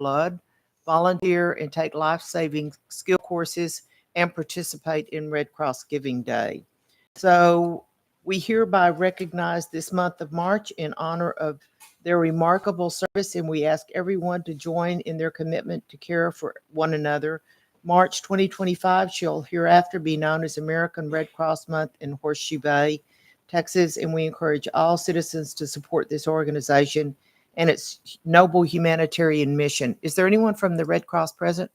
blood, volunteer and take life-saving skill courses, and participate in Red Cross Giving Day. So we hereby recognize this month of March in honor of their remarkable service, and we ask everyone to join in their commitment to care for one another. March 2025 shall hereafter be known as American Red Cross Month in Horseshoe Bay, Texas, and we encourage all citizens to support this organization and its noble humanitarian mission. Is there anyone from the Red Cross present?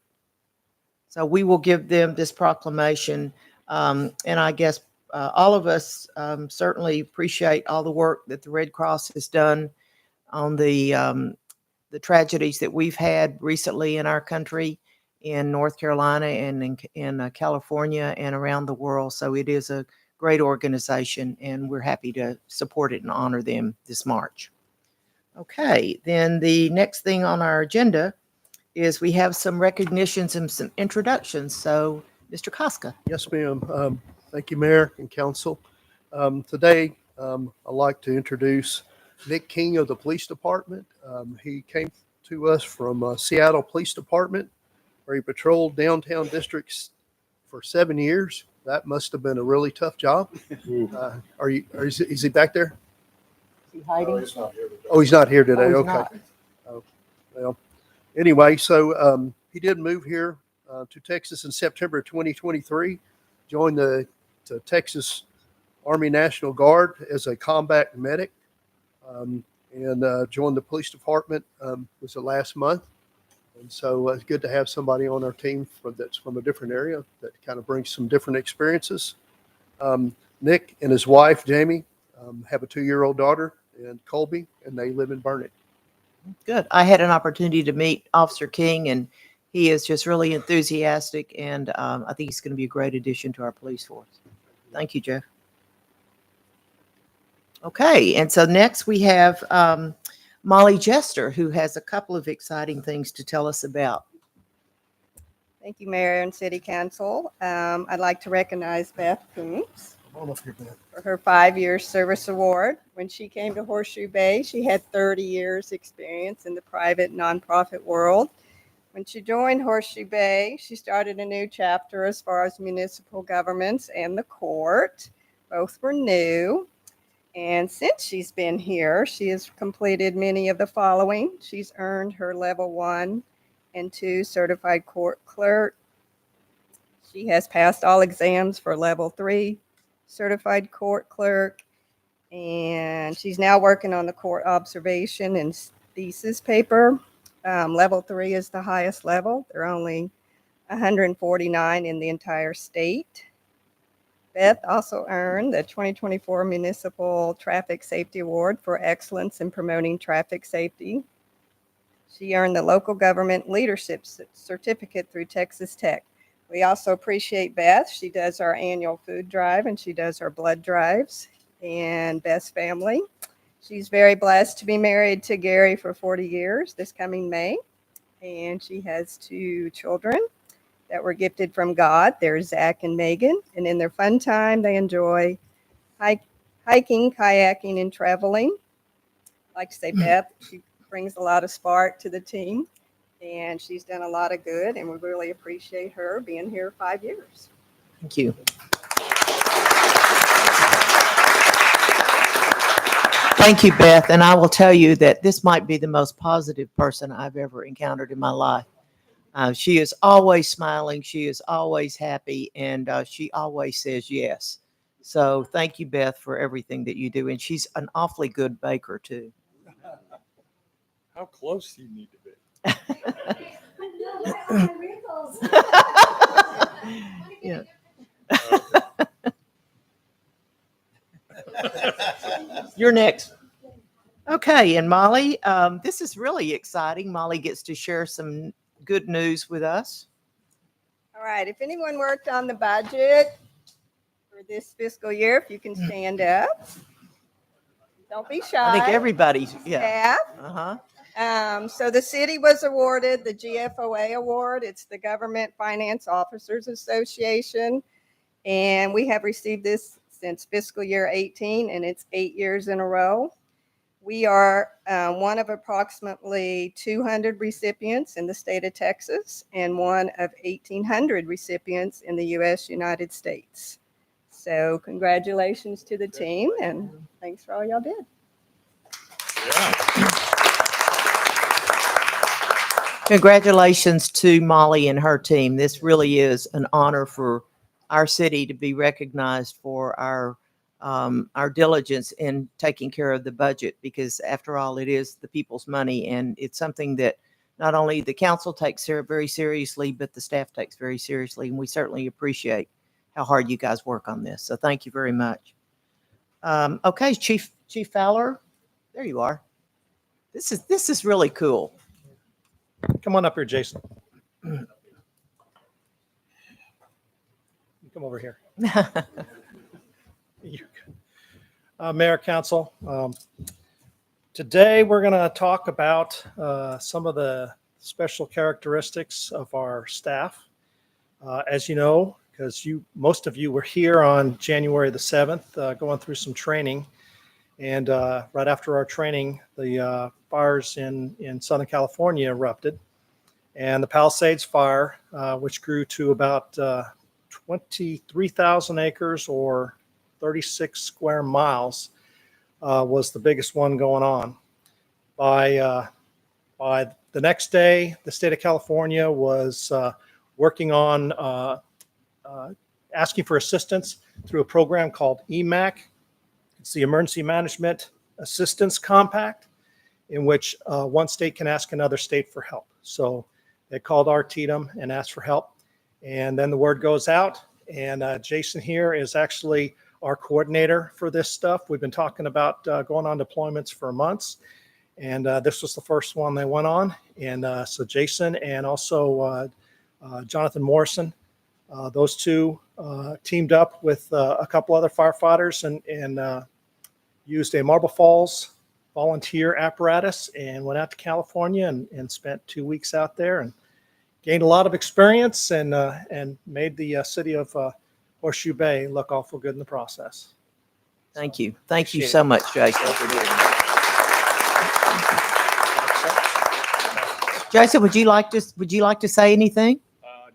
So we will give them this proclamation, and I guess all of us certainly appreciate all the work that the Red Cross has done on the tragedies that we've had recently in our country, in North Carolina and in California and around the world. So it is a great organization, and we're happy to support it and honor them this March. Okay, then the next thing on our agenda is we have some recognitions and some introductions. So, Mr. Koska. Yes, ma'am. Thank you, Mayor and Council. Today, I'd like to introduce Nick King of the Police Department. He came to us from Seattle Police Department, where he patrolled downtown districts for 7 years. That must have been a really tough job. Is he back there? Is he hiding? He's not here today. He's Okay. not. Well, anyway, so he did move here to Texas in September 2023, joined the Texas Army National Guard as a combat medic, and joined the police department was the last month. And so it's good to have somebody on our team that's from a different area that kind of brings some different experiences. Nick and his wife, Jamie, have a 2-year-old daughter, and Colby, and they live in Burnet. Good. I had an opportunity to meet Officer King, and he is just really enthusiastic, and I think he's going to be a great addition to our police force. Thank you, Jeff. Okay, and so next we have Molly Jester, who has a couple of exciting things to tell us about. Thank you, Mayor and City Council. I'd like to recognize Beth Coombs for her 5-year service award. When she came to Horseshoe Bay, she had 30 years experience in the private nonprofit world. When she joined Horseshoe Bay, she started a new chapter as far as municipal governments and the court. Both were new. And since she's been here, she has completed many of the following. She's earned her level 1 and 2 certified court clerk. She has passed all exams for level 3 certified court clerk. And she's now working on the court observation and thesis paper. Level 3 is the highest level. There are only 149 in the entire state. Beth also earned the 2024 Municipal Traffic Safety Award for excellence in promoting traffic safety. She earned the Local Government Leadership Certificate through Texas Tech. We also appreciate Beth. She does our annual food drive, and she does our blood drives. And Beth's family. She's very blessed to be married to Gary for 40 years this coming May. And she has 2 children that were gifted from God. There's Zach and Megan, and in their fun time, they enjoy hiking, kayaking, and traveling. Like to say, Beth, she brings a lot of spark to the team, and she's done a lot of good, and we really appreciate her being here 5 years. Thank you. Thank you, Beth. And I will tell you that this might be the most positive person I've ever encountered in my life. She is always smiling. She is always happy, and she always says yes. So thank you, Beth, for everything that you do. And she's an awfully good baker, too. How close do you need to be? Yeah. You're next. Okay, and Molly, this is really exciting. Molly gets to share some good news with us. All right, if anyone worked on the budget for this fiscal year, if you can stand up. Don't be shy. I think everybody's, yeah. Staff. Uh-huh. So the city was awarded the GFOA award. It's the Government Finance Officers Association. And we have received this since fiscal year 18, and it's 8 years in a row. We are one of approximately 200 recipients in the state of Texas and one of 1,800 recipients in the U.S. United States. So congratulations to the team, and thanks for all y'all did. Congratulations to Molly and her team. This really is an honor for our city to be recognized for our diligence in taking care of the budget, because after all, it is the people's money, and it's something that not only the council takes very seriously, but the staff takes very seriously, and we certainly appreciate how hard you guys work on this. So thank you very much. Okay, Chief Fowler, there you are. This is really cool. Come on up here, Jason. You come over here. Mayor, Council, today we're going to talk about some of the special characteristics of our staff. As you know, because most of you were here on January the 7th going through some training. And right after our training, the fires in Southern California erupted. And the Palisades fire, which grew to about 23,000 acres or 36 square miles, was the biggest one going on. By the next day, the state of California was working on asking for assistance through a program called EMAC. It's the Emergency Management Assistance Compact, in which one state can ask another state for help. So they called our TDM and asked for help. And then the word goes out. And Jason here is actually our coordinator for this stuff. We've been talking about going on deployments for months. And this was the first one they went on. And so Jason and also Jonathan Morrison, those two teamed up with a couple other firefighters and used a Marble Falls volunteer apparatus and went out to California and spent 2 weeks out there and gained a lot of experience and made the city of Horseshoe Bay look awful good in the process. Thank you. Thank you Appreciate so it. much, Jason. Jason, would you like to say anything?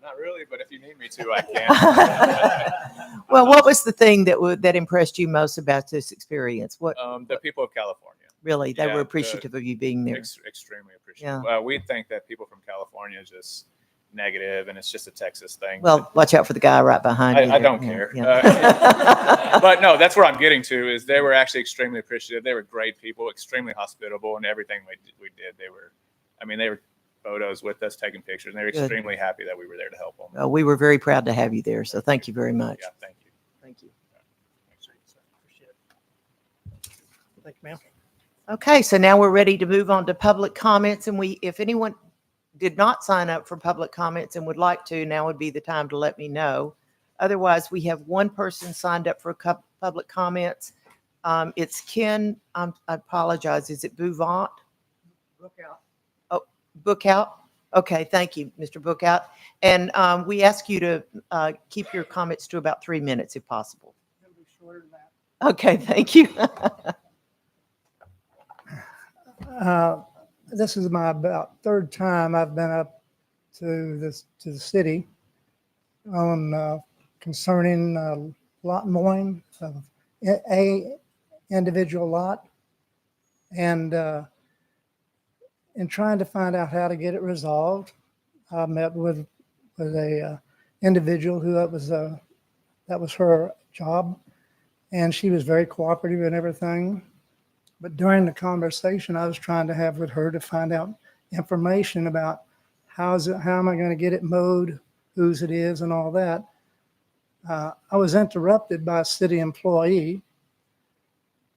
Not really, but if you need me to, I can. Well, what was the thing that impressed you most about this experience? What The people of California. really they yeah, were appreciative of you being there? Extremely appreciative. We think that people from California is just negative, and it's just a Texas thing. Well, watch out for the guy right behind you. I there. don't Yeah, care. yeah. But no, that's where I'm getting to is they were actually extremely appreciative. They were great people, extremely hospitable, and everything we did, they were photos with us, taking pictures, and they were Good. extremely happy that we were there to help them. We were very proud to have you there. So thank you very much. Yeah, thank you. Thank you. Appreciate it. Thank you, ma'am. Okay, so now we're ready to move on to public comments. And if anyone did not sign up for public comments and would like to, now would be the time to let me know. Otherwise, we have one person signed up for public comments. It's Ken. I apologize. Is it Bouvant? Bookout. Okay, thank you, Mr. Bookout. And we ask you to keep your comments to about 3 minutes if possible. Okay, thank you. This is my about third time I've been up to the city on concerning lot mowing of a individual lot, and in trying to find out how to get it resolved. I met with a individual who that was her job, and she was very cooperative and everything. But during the conversation I was trying to have with her to find out information about how am I going to get it mowed, whose it is, and all that, I was interrupted by a city employee,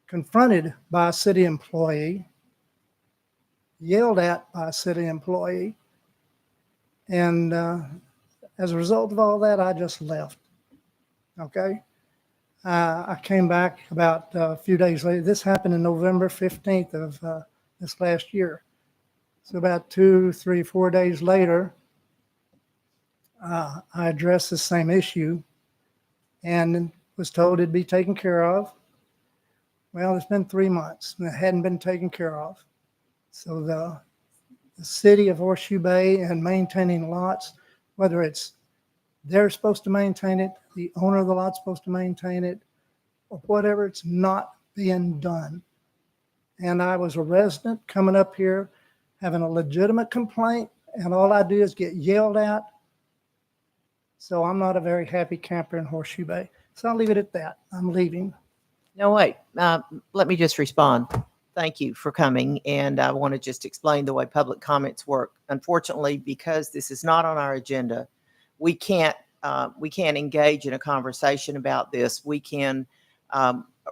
confronted by a city employee, yelled at by a city employee, and as a result of all that, I just left. Okay. I came back about a few days later. This happened in November 15th of this last year. So about 2, 3, 4 days later, I addressed the same issue and was told it'd be taken care of. Well, it's been 3 months and it hadn't been taken care of. So the city of Horseshoe Bay and maintaining lots, whether it's they're supposed to maintain it, the owner of the lot's supposed to maintain it, or whatever, it's not being done. And I was a resident coming up here having a legitimate complaint, and all I do is get yelled at. So I'm not a very happy camper in Horseshoe Bay. So I'll leave it at that. I'm leaving. No, wait, let me just respond. Thank you for coming. And I want to just explain the way public comments work. Unfortunately, because this is not on our agenda, we can't engage in a conversation about this. We can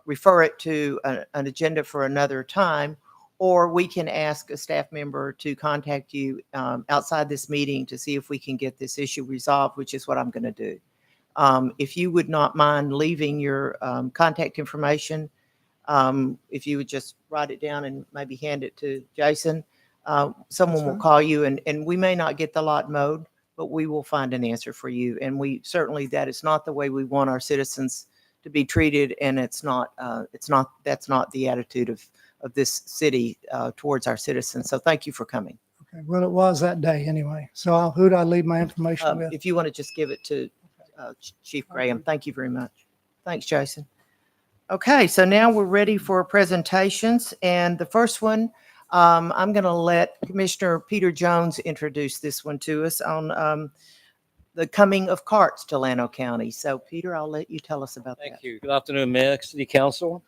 refer it to an agenda for another time, or we can ask a staff member to contact you outside this meeting to see if we can get this issue resolved, which is what I'm going to do. If you would not mind leaving your contact information, if you would just write it down and maybe hand it to Jason, someone will fine. call you, and we may not get the lot mowed, but we will find an answer for you. And we certainly, that is not the way we want our citizens to be treated, and that's not the attitude of this city towards our citizens. So thank you for coming. Okay. Well, it was that day anyway. So who do I leave my information with? If you want to just give it to Chief Graham. Thank you very much. Thanks, Jason. Okay, so now we're ready for presentations. And the first one, I'm going to let Commissioner Peter Jones introduce this one to us on the coming of carts to Llano County. So Peter, I'll let you tell us about that. Thank you. Good afternoon, Mayor, City Council.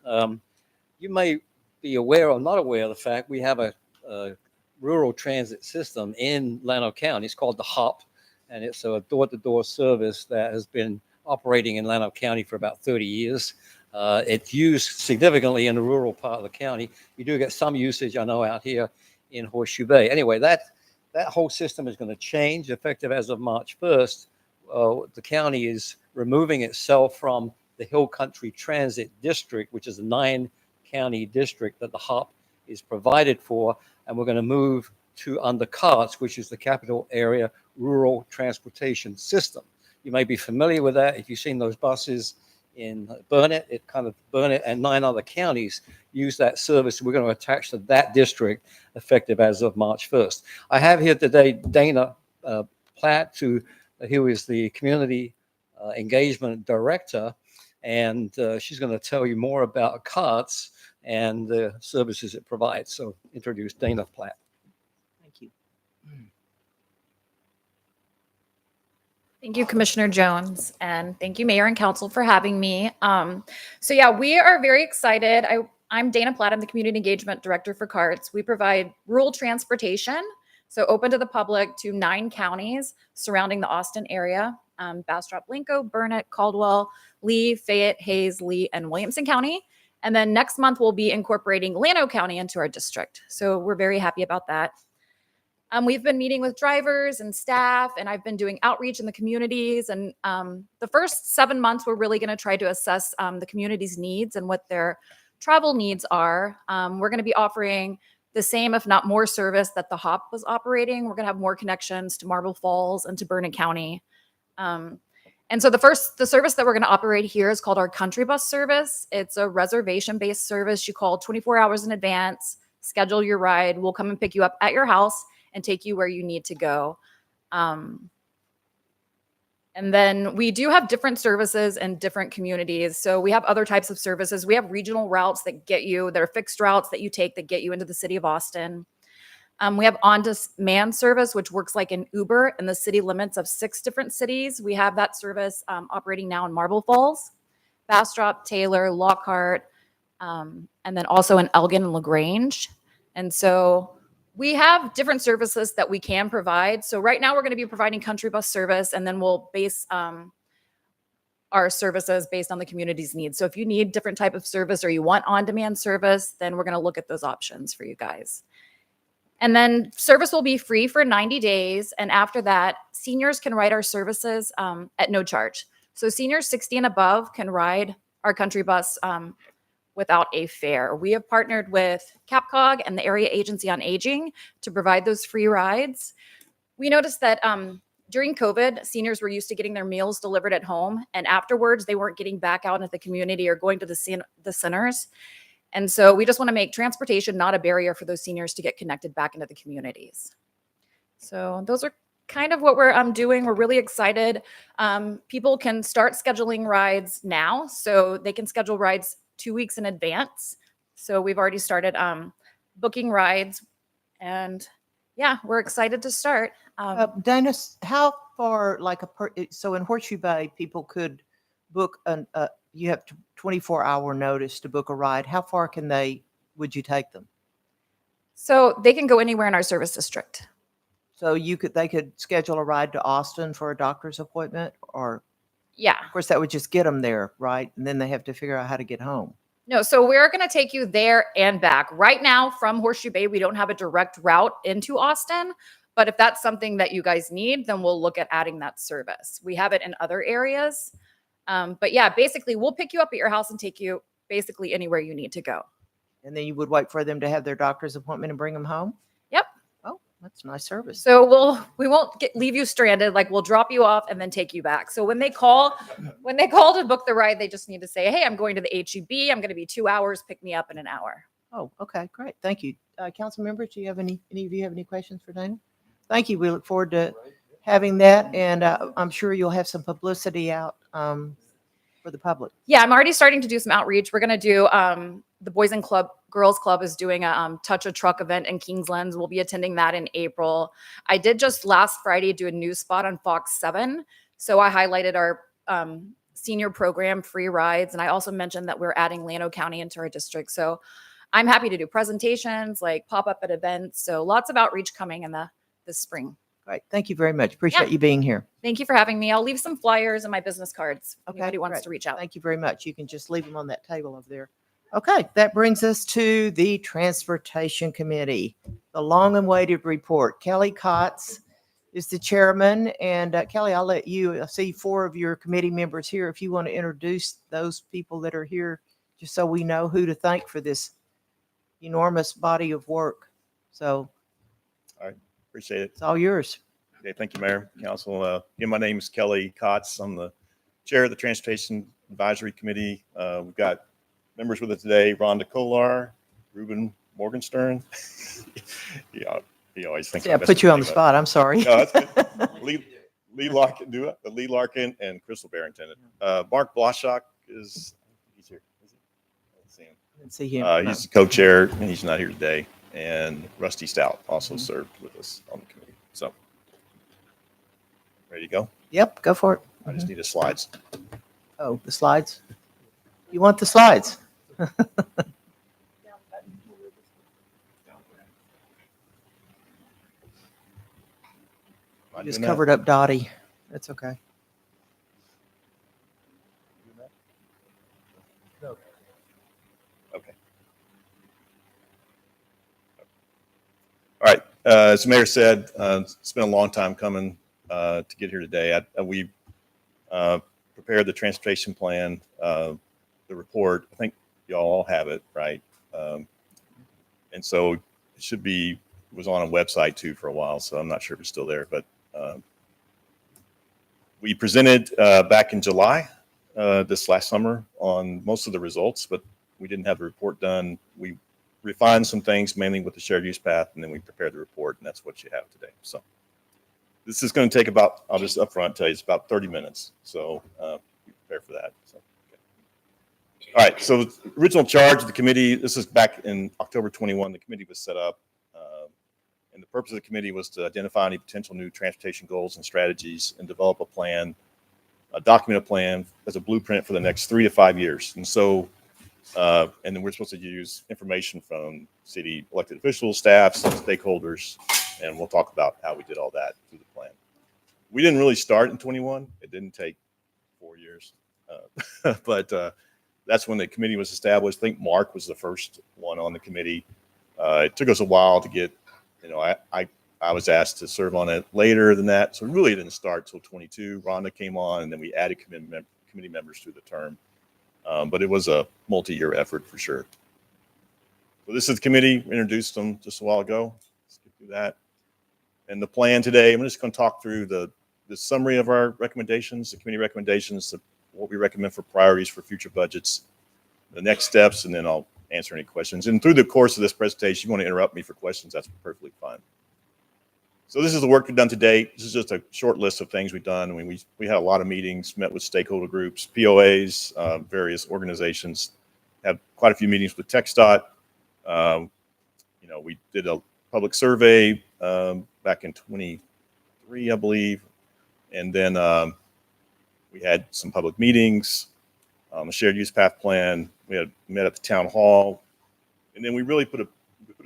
You may be aware or not aware of the fact we have a rural transit system in Llano County. It's called the HOP, and it's a door-to-door service that has been operating in Llano County for about 30 years. It's used significantly in the rural part of the county. You do get some usage, I know, out here in Horseshoe Bay. Anyway, that whole system is going to change effective as of March 1st. The county is removing itself from the Hill Country Transit District, which is a 9-county district that the HOP is provided for, and we're going to move to under CARTS, which is the Capital Area Rural Transportation System. You may be familiar with that if you've seen those buses in Burnett. Burnett and 9 other counties use that service. We're going to attach to that district effective as of March 1st. I have here today Dana Platt, who is the Community Engagement Director, and she's going to tell you more about CARTS and the services it provides. So introduce Dana Platt. Thank you. Thank you, Commissioner Jones, and thank you, Mayor and Council, for having me. We are very excited. I'm Dana Platt. I'm the Community Engagement Director for CARTS. We provide rural transportation, so open to the public, to 9 counties surrounding the Austin area: Bastrop, Blanco, Burnett, Caldwell, Lee, Fayette, Hayes, Lee, and Williamson County. And then next month, we'll be incorporating Llano County into our district. So we're very happy about that. We've been meeting with drivers and staff, and I've been doing outreach in the communities. And the first 7 months, we're really going to try to assess the community's needs and what their travel needs are. We're going to be offering the same, if not more, service that the HOP was operating. We're going to have more connections to Marble Falls and to Burnett County. And so the service that we're going to operate here is called our Country Bus service. It's a reservation-based service. You call 24 hours in advance, schedule your ride. We'll come and pick you up at your house and take you where you need to go. And then we do have different services in different communities. So we have other types of services. We have regional routes that are fixed routes that you take that get you into the city of Austin. We have on-demand service, which works like an Uber in the city limits of 6 different cities. We have that service operating now in Marble Falls, Bastrop, Taylor, Lockhart, and then also in Elgin and LaGrange. And so we have different services that we can provide. So right now we're going to be providing Country Bus service, and then we'll base our services based on the community's needs. So if you need different type of service or you want on-demand service, then we're going to look at those options for you guys. And then service will be free for 90 days. And after that, seniors can ride our services at no charge. So seniors 60 and above can ride our Country Bus without a fare. We have partnered with CapCog and the Area Agency on Aging to provide those free rides. We noticed that during COVID, seniors were used to getting their meals delivered at home, and afterwards they weren't getting back out into the community or going to the centers. And so we just want to make transportation not a barrier for those seniors to get connected back into the communities. So those are kind of what we're doing. We're really excited. People can start scheduling rides now, so they can schedule rides 2 weeks in advance. So we've already started booking rides, and yeah, we're excited to start. Dana, how far, so in Horseshoe Bay, people could book you have 24-hour notice to book a ride. How far would you take them? So they can go anywhere in our service district. So they could schedule a ride to Austin for a doctor's appointment, or Yeah. of course that would just get them there, right? And then they have to figure out how to get home. No, so we're going to take you there and back. Right now from Horseshoe Bay, we don't have a direct route into Austin, but if that's something that you guys need, then we'll look at adding that service. We have it in other areas. But yeah, basically we'll pick you up at your house and take you basically anywhere you need to go. And then you would wait for them to have their doctor's appointment and bring them home? Yep. Oh, that's a nice service. So we won't leave you stranded. Like, we'll drop you off and then take you back. So when they call to book the ride, they just need to say, hey, I'm going to the HEB. I'm going to be 2 hours. Pick me up in an hour. Oh, okay, great. Thank you. Council members, do you have any of you have any questions for Dana? Thank you. We look forward to having that. And I'm sure you'll have some publicity out for the public. Yeah, I'm already starting to do some outreach. We're going to do the Boys and Girls Club is doing a Touch a Truck event in Kingslands. We'll be attending that in April. I did just last Friday do a news spot on Fox 7. So I highlighted our senior program, free rides. And I also mentioned that we're adding Llano County into our district. So I'm happy to do presentations, like pop up at events. So lots of outreach coming in this spring. Great. Thank you very much. Appreciate you being here. Thank you for having me. I'll leave some flyers and my business cards if Okay, anybody wants great. to reach out. Thank you very much. You can just leave them on that table over there. Okay, that brings us to the Transportation Committee, the long and awaited report. Kelly Kotz is the chairman, and Kelly, I'll let you, I see 4 of your committee members here. If you want to introduce those people that are here, just so we know who to thank for this enormous body of work. So Appreciate it. it's all yours. Okay, thank you, Mayor, Council. Again, my name is Kelly Kotz. I'm the chair of the Transportation Advisory Committee. We've got members with us today: Rhonda Kolar, Ruben Morgenstern. You always think. Yeah, put you on the spot. I'm sorry. No, that's good. Lee Larkin and Crystal Barrington. Mark Bloshak he's here. Is he? I don't see him. I didn't see him. He's the co-chair, and he's not here today. And Rusty Stout also served with us on the committee. So, ready to go? Yep, go for it. I just need the slides. Oh, the slides? You want the slides? Just covered up Dottie. That's okay. Okay. All right. As the mayor said, it's been a long time coming to get here today. We prepared the transportation plan, the report. I think y'all all have it, right? And so it was on a website too for a while, so I'm not sure if it's still there, but we presented back in July, this last summer, on most of the results, but we didn't have the report done. We refined some things, mainly with the shared use path, and then we prepared the report, and that's what you have today. So this is going to take I'll just upfront tell you, it's about 30 minutes. So be prepared for that. So, okay. All right. So the original charge of the committee, this is back in October 21, the committee was set up. And the purpose of the committee was to identify any potential new transportation goals and strategies and develop a plan, document a plan as a blueprint for the next 3 to 5 years. And so, and then we're supposed to use information from city elected officials, staffs, stakeholders, and we'll talk about how we did all that through the plan. We didn't really start in 21. It didn't take 4 years, but that's when the committee was established. I think Mark was the first one on the committee. It took us a while to get, I was asked to serve on it later than that. So it really didn't start till 22. Rhonda came on, and then we added committee members through the term. But it was a multi-year effort for sure. So this is the committee. We introduced them just a while ago. Let's get through that. And the plan today, I'm just going to talk through the summary of our recommendations, the committee recommendations, what we recommend for priorities for future budgets, the next steps, and then I'll answer any questions. And through the course of this presentation, you want to interrupt me for questions, that's perfectly fine. So this is the work we've done to date. This is just a short list of things we've done. I mean, we had a lot of meetings, met with stakeholder groups, POAs, various organizations, had quite a few meetings with TxDOT. You know, we did a public survey back in 23, I believe. And then we had some public meetings, a shared use path plan. We had met at the town hall. And then we really put a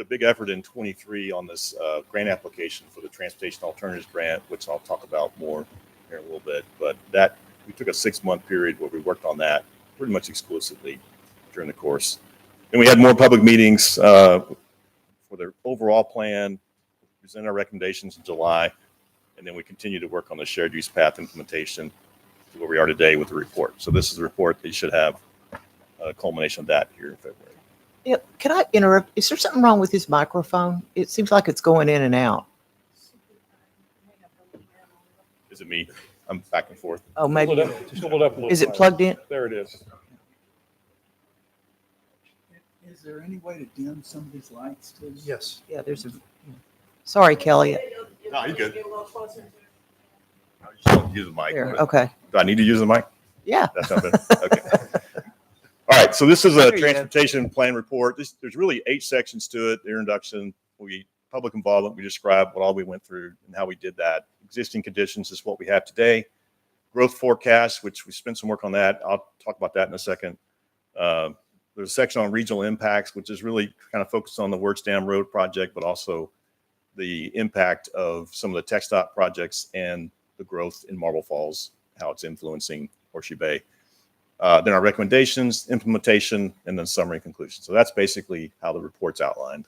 big effort in 23 on this grant application for the Transportation Alternatives Grant, which I'll talk about more here in a little bit. But that, we took a 6-month period where we worked on that pretty much exclusively during the course. And we had more public meetings for the overall plan, present our recommendations in July, and then we continue to work on the shared use path implementation to where we are today with the report. So this is the report that you should have a culmination of that here in February. Yeah, can I interrupt? Is there something wrong with his microphone? It seems like it's going in and out. Is it me? I'm back and forth. Oh, maybe. Just hold it up a little Is it higher. plugged in? There it is. Is there any way to dim some of these lights too? Yes. Yeah, there's a. Sorry, Kelly. No, you're good. I just don't use the mic. There, but- okay. Do I need to use the mic? Yeah. That's not better. Okay. All right. So this is a There you go. transportation plan report. There's really 8 sections to it. The introduction, public involvement. We describe what all we went through and how we did that. Existing conditions is what we have today. Growth forecast, which we spent some work on that. I'll talk about that in a second. There's a section on regional impacts, which is really kind of focused on the Wirtz Dam Road project, but also the impact of some of the TxDOT projects and the growth in Marble Falls, how it's influencing Horseshoe Bay. Then our recommendations, implementation, and then summary and conclusion. So that's basically how the report's outlined.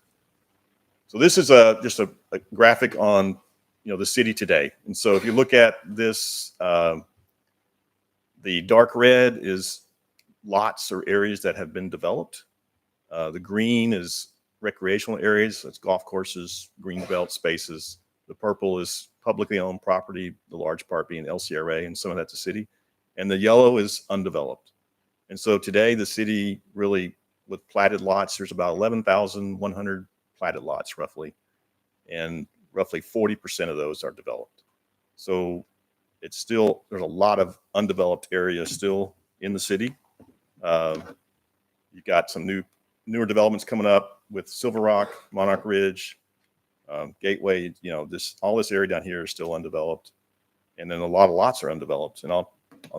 So this is just a graphic on, the city today. And so if you look at this, the dark red is lots or areas that have been developed. The green is recreational areas. That's golf courses, green belt spaces. The purple is publicly owned property, the large part being LCRA, and some of that's the city. And the yellow is undeveloped. And so today, the city really, with platted lots, there's about 11,100 platted lots roughly. And roughly 40% of those are developed. So it's still, there's a lot of undeveloped areas still in the city. You've got some newer developments coming up with Silver Rock, Monarch Ridge, Gateway. All this area down here is still undeveloped, and then a lot of lots are undeveloped. And I'll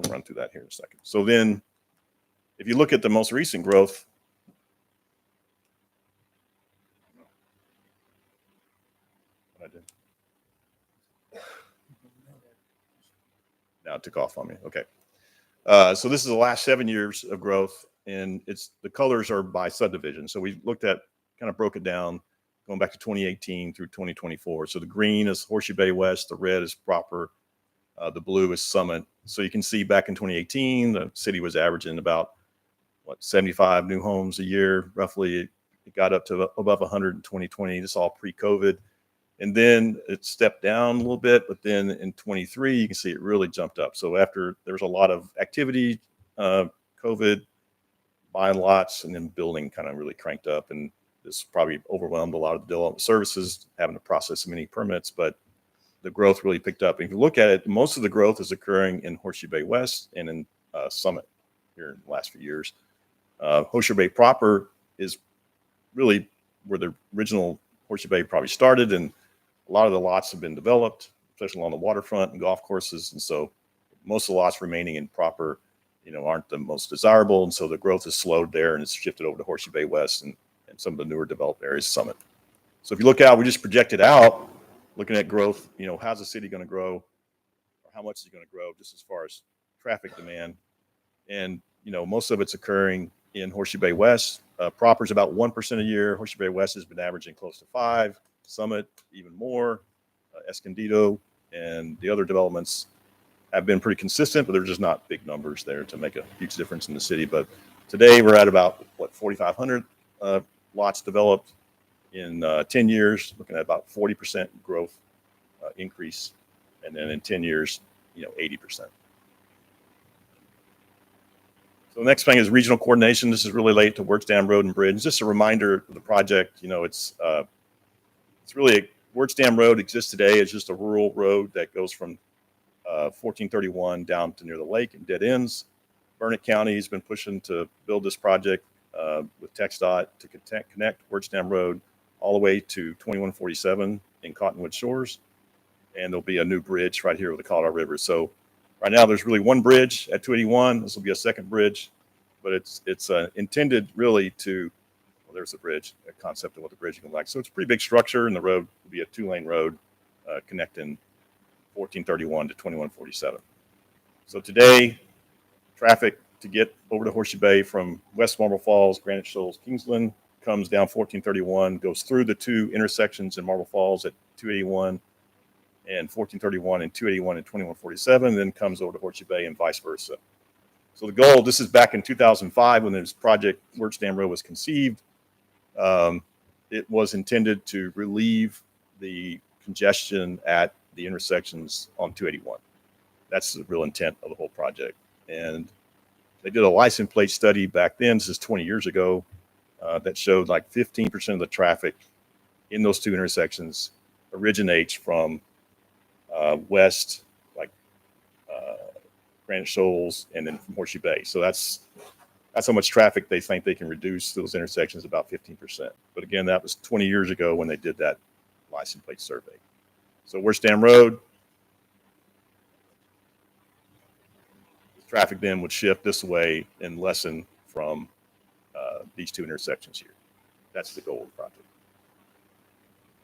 run through that here in a second. So then, if you look at the most recent growth, now it took off on me. Okay. So this is the last 7 years of growth, and the colors are by subdivision. So we looked at, kind of broke it down, going back to 2018 through 2024. So the green is Horseshoe Bay West, the red is Proper, the blue is Summit. So you can see back in 2018, the city was averaging about 75 new homes a year, roughly. It got up to above 100 in 2020. This is all pre-COVID. And then it stepped down a little bit, but then in 23, you can see it really jumped up. So after there was a lot of activity, COVID, buying lots, and then building kind of really cranked up. And this probably overwhelmed a lot of the development services, having to process many permits, but the growth really picked up. And if you look at it, most of the growth is occurring in Horseshoe Bay West and in Summit here in the last few years. Horseshoe Bay proper is really where the original Horseshoe Bay probably started, and a lot of the lots have been developed, especially along the waterfront and golf courses. And so most of the lots remaining in proper, aren't the most desirable. And so the growth has slowed there, and it's shifted over to Horseshoe Bay West and some of the newer developed areas, Summit. So if you look out, we just projected out, looking at growth, how's the city going to grow, or how much is it going to grow just as far as traffic demand. And, most of it's occurring in Horseshoe Bay West. Proper is about 1% a year. Horseshoe Bay West has been averaging close to 5%. Summit even more. Escondido and the other developments have been pretty consistent, but they're just not big numbers there to make a huge difference in the city. But today we're at about 4,500 lots developed in 10 years, looking at about 40% growth increase, and then in 10 years, 80%. So the next thing is regional coordination. This is really related to Wirtz Dam Road and Bridge. Just a reminder of the project. You know, it's really Wirtz Dam Road exists today as just a rural road that goes from 1431 down to near the lake and dead ends. Burnett County has been pushing to build this project with TxDOT to connect Wirtz Dam Road all the way to 2147 in Cottonwood Shores. And there'll be a new bridge right here with the Colorado River. So right now there's really one bridge at 281. This will be a second bridge, but it's intended really to, well, there's the bridge, a concept of what the bridge is going to like. So it's a pretty big structure, and the road will be a 2-lane road connecting 1431 to 2147. So today, traffic to get over to Horseshoe Bay from West Marble Falls, Granite Shoals, Kingsland comes down 1431, goes through the two intersections in Marble Falls at 281 and 1431 and 281 and 2147, then comes over to Horseshoe Bay and vice versa. So the goal, this is back in 2005 when this project, Wirtz Dam Road, was conceived. It was intended to relieve the congestion at the intersections on 281. That's the real intent of the whole project. And they did a license plate study back then, this is 20 years ago, that showed like 15% of the traffic in those two intersections originates from west, like Granite Shoals, and then from Horseshoe Bay. So that's how much traffic they think they can reduce those intersections, about 15%. But again, that was 20 years ago when they did that license plate survey. So Wirtz Dam Road, traffic then would shift this way and lessen from these two intersections here. That's the goal of the project.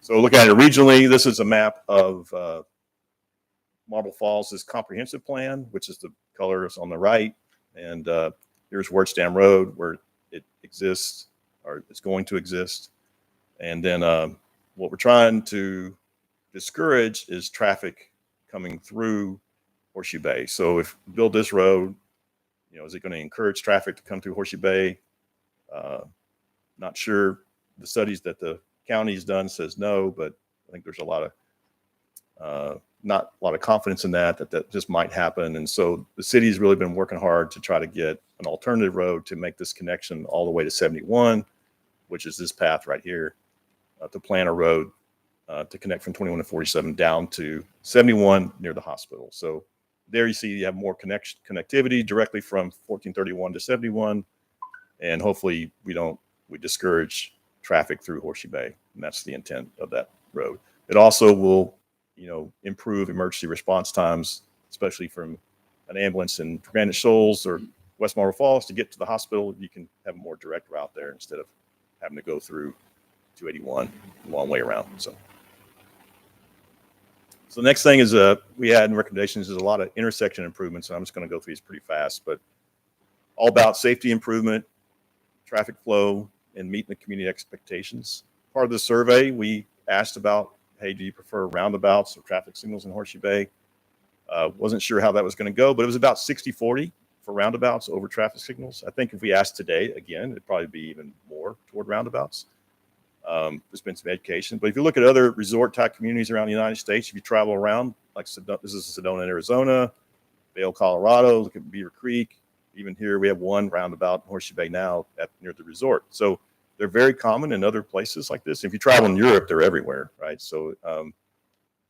So looking at it regionally, this is a map of Marble Falls' comprehensive plan, which is the colors on the right. And here's Wirtz Dam Road, where it exists, or it's going to exist. And then what we're trying to discourage is traffic coming through Horseshoe Bay. So if we build this road, you know, is it going to encourage traffic to come through Horseshoe Bay? Not sure. The studies that the county's done says no, but I think there's a lot of not a lot of confidence in that just might happen. And so the city's really been working hard to try to get an alternative road to make this connection all the way to 71, which is this path right here, to plan a road to connect from 21 to 47 down to 71 near the hospital. So there you see you have more connectivity directly from 1431 to 71, and hopefully we discourage traffic through Horseshoe Bay, and that's the intent of that road. It also will, you know, improve emergency response times, especially from an ambulance in Granite Shoals or West Marble Falls to get to the hospital. You can have a more direct route there instead of having to go through 281 a long way around. So the next thing is we had in recommendations is a lot of intersection improvements. And I'm just going to go through these pretty fast, but all about safety improvement, traffic flow, and meeting the community expectations. Part of the survey, we asked about, hey, do you prefer roundabouts or traffic signals in Horseshoe Bay? Wasn't sure how that was going to go, but it was about 60-40 for roundabouts over traffic signals. I think if we asked today, again, it'd probably be even more toward roundabouts. There's been some education, but if you look at other resort type communities around the United States, if you travel around, like this is Sedona, Arizona, Vail, Colorado, look at Beaver Creek. Even here, we have one roundabout in Horseshoe Bay now near the resort. So they're very common in other places like this. If you travel in Europe, they're everywhere, right? So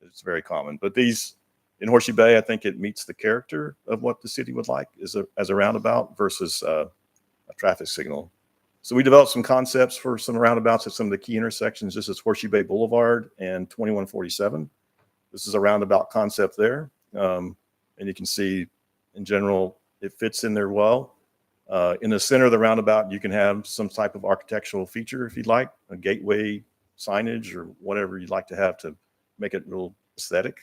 it's very common. But these in Horseshoe Bay, I think it meets the character of what the city would like as a roundabout versus a traffic signal. So we developed some concepts for some roundabouts at some of the key intersections. This is Horseshoe Bay Boulevard and 2147. This is a roundabout concept there. And you can see in general, it fits in there well. In the center of the roundabout, you can have some type of architectural feature if you'd like, a gateway signage or whatever you'd like to have to make it real aesthetic.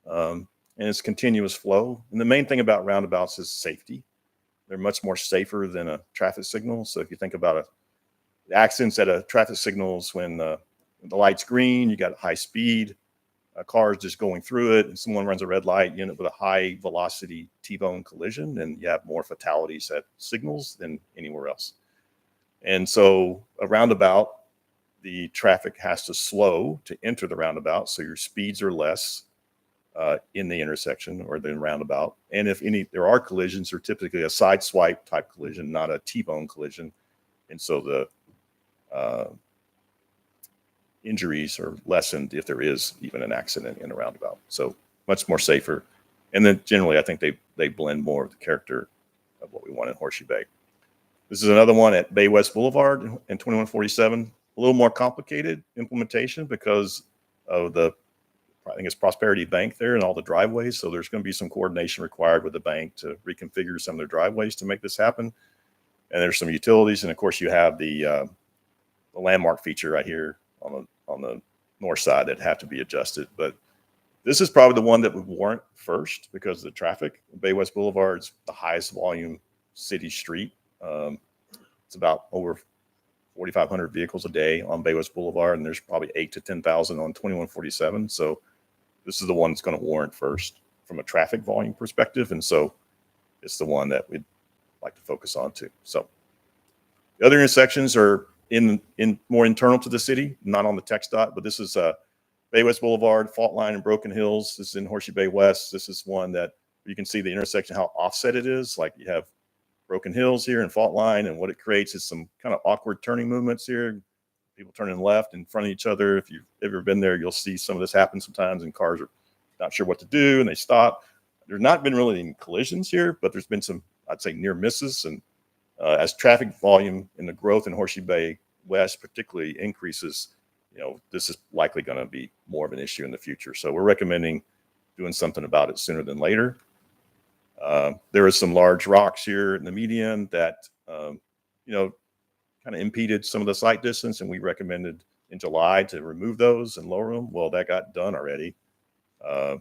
And it's continuous flow. And the main thing about roundabouts is safety. They're much more safer than a traffic signal. So if you think about the accidents at a traffic signal is when the light's green, you got high speed, a car is just going through it and someone runs a red light, you end up with a high velocity T-bone collision, and you have more fatalities at signals than anywhere else. And so a roundabout, the traffic has to slow to enter the roundabout, so your speeds are less. in the intersection or the roundabout. And if there are collisions, they're typically a side swipe type collision, not a T-bone collision. And so the injuries are lessened if there is even an accident in a roundabout. So much more safer. And then generally, I think they blend more of the character of what we want in Horseshoe Bay. This is another one at Bay West Boulevard in 2147. A little more complicated implementation because of I think it's Prosperity Bank there and all the driveways. So there's going to be some coordination required with the bank to reconfigure some of their driveways to make this happen. And there's some utilities. And of course, you have the landmark feature right here on the north side that have to be adjusted. But this is probably the one that would warrant first because of the traffic. Bay West Boulevard is the highest volume city street. It's about over 4,500 vehicles a day on Bay West Boulevard, and there's probably 8 to 10,000 on 2147. So this is the one that's going to warrant first from a traffic volume perspective. And so it's the one that we'd like to focus on too. So the other intersections are in more internal to the city, not on the text dot, but this is Bay West Boulevard, Fault Line, and Broken Hills. This is in Horseshoe Bay West. This is one that you can see the intersection, how offset it is. Like you have Broken Hills here and Fault Line, and what it creates is some kind of awkward turning movements here. People turning left in front of each other. If you've ever been there, you'll see some of this happen sometimes, and cars are not sure what to do, and they stop. There's not been really any collisions here, but there's been some, I'd say, near misses. And as traffic volume and the growth in Horseshoe Bay West particularly increases, this is likely going to be more of an issue in the future. So we're recommending doing something about it sooner than later. There is some large rocks here in the median that, kind of impeded some of the sight distance, and we recommended in July to remove those and lower them. Well, that got done already. And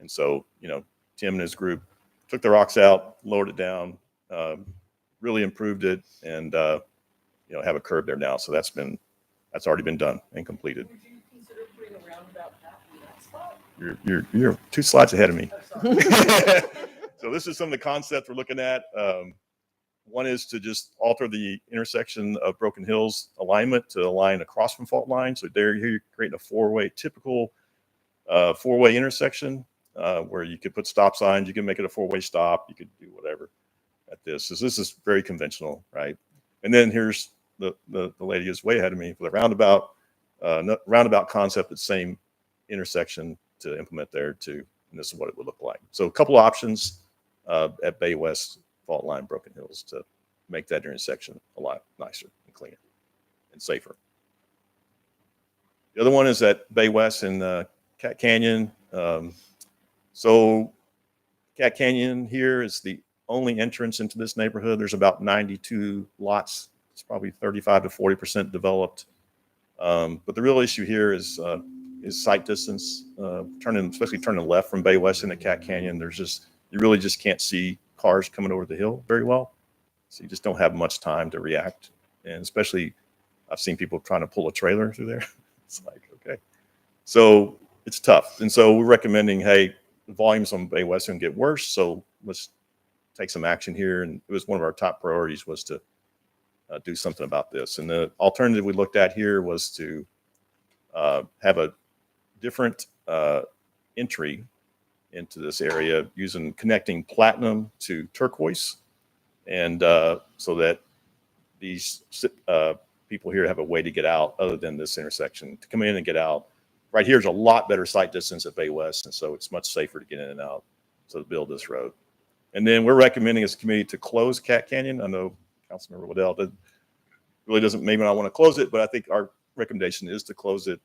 so, Tim and his group took the rocks out, lowered it down, really improved it, and, have a curb there now. So that's already been done and completed. Would you consider putting a roundabout path in that spot? You're 2 slides ahead of me. So this is some of the concepts we're looking at. One is to just alter the intersection of Broken Hills alignment to align across from Fault Line. So here you're creating a typical four-way intersection where you could put stop signs. You can make it a four-way stop. You could do whatever at this. So this is very conventional, right? And then here's the lady is way ahead of me for the roundabout concept, the same intersection to implement there too. And this is what it would look like. So a couple of options at Bay West, Fault Line, Broken Hills to make that intersection a lot nicer and cleaner and safer. The other one is at Bay West in Cat Canyon. So Cat Canyon here is the only entrance into this neighborhood. There's about 92 lots. It's probably 35 to 40% developed. But the real issue here is sight distance. Especially turning left from Bay West into Cat Canyon. You really just can't see cars coming over the hill very well. So you just don't have much time to react. And especially, I've seen people trying to pull a trailer through there. It's like, okay. So it's tough. And so we're recommending, hey, the volumes on Bay West are going to get worse. So let's take some action here. And it was one of our top priorities was to do something about this. And the alternative we looked at here was to have a different entry into this area connecting Platinum to Turquoise. And so that these people here have a way to get out other than this intersection to come in and get out. Right here's a lot better sight distance at Bay West. And so it's much safer to get in and out. So to build this road. And then we're recommending as a committee to close Cat Canyon. I know Councilmember Waddell may not want to close it, but I think our recommendation is to close it.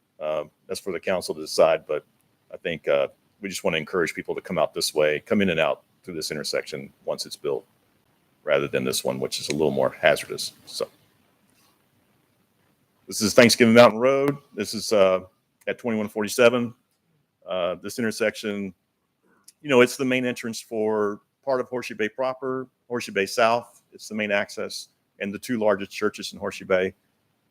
That's for the council to decide. But I think we just want to encourage people to come out this way, come in and out through this intersection once it's built, rather than this one, which is a little more hazardous. So this is Thanksgiving Mountain Road. This is at 2147. This intersection, it's the main entrance for part of Horseshoe Bay proper, Horseshoe Bay South. It's the main access and the two largest churches in Horseshoe Bay.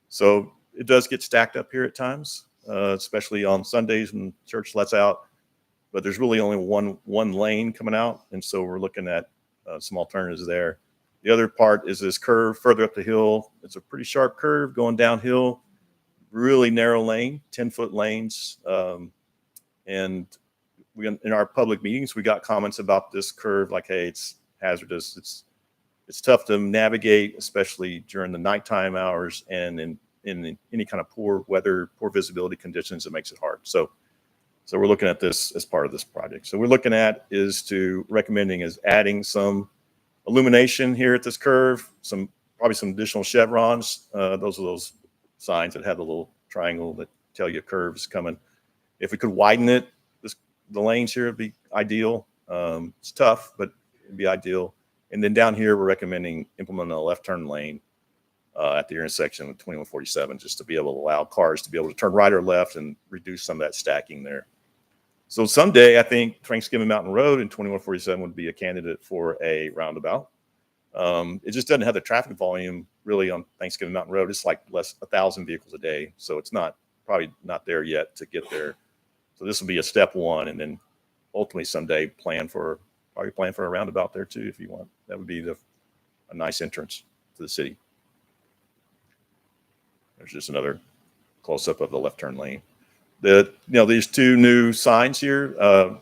So it does get stacked up here at times, especially on Sundays when church lets out. But there's really only one lane coming out. And so we're looking at some alternatives there. The other part is this curve further up the hill. It's a pretty sharp curve going downhill, really narrow lane, 10-foot lanes. And in our public meetings, we got comments about this curve, like, hey, it's hazardous. It's tough to navigate, especially during the nighttime hours and in any kind of poor weather, poor visibility conditions. It makes it hard. So we're looking at this as part of this project. So we're looking at recommending is adding some illumination here at this curve, probably some additional chevrons. Those are those signs that have the little triangle that tell you a curve's coming. If we could widen it, the lanes here would be ideal. It's tough, but it'd be ideal. And then down here, we're recommending implementing a left turn lane at the intersection with 2147, just to be able to allow cars to be able to turn right or left and reduce some of that stacking there. So someday, I think Thanksgiving Mountain Road and 2147 would be a candidate for a roundabout. It just doesn't have the traffic volume really on Thanksgiving Mountain Road. It's like 1,000 vehicles a day. So it's probably not there yet to get there. So this will be a step one, and then ultimately someday plan for a roundabout there too, if you want. That would be a nice entrance to the city. There's just another close up of the left turn lane. These two new signs here,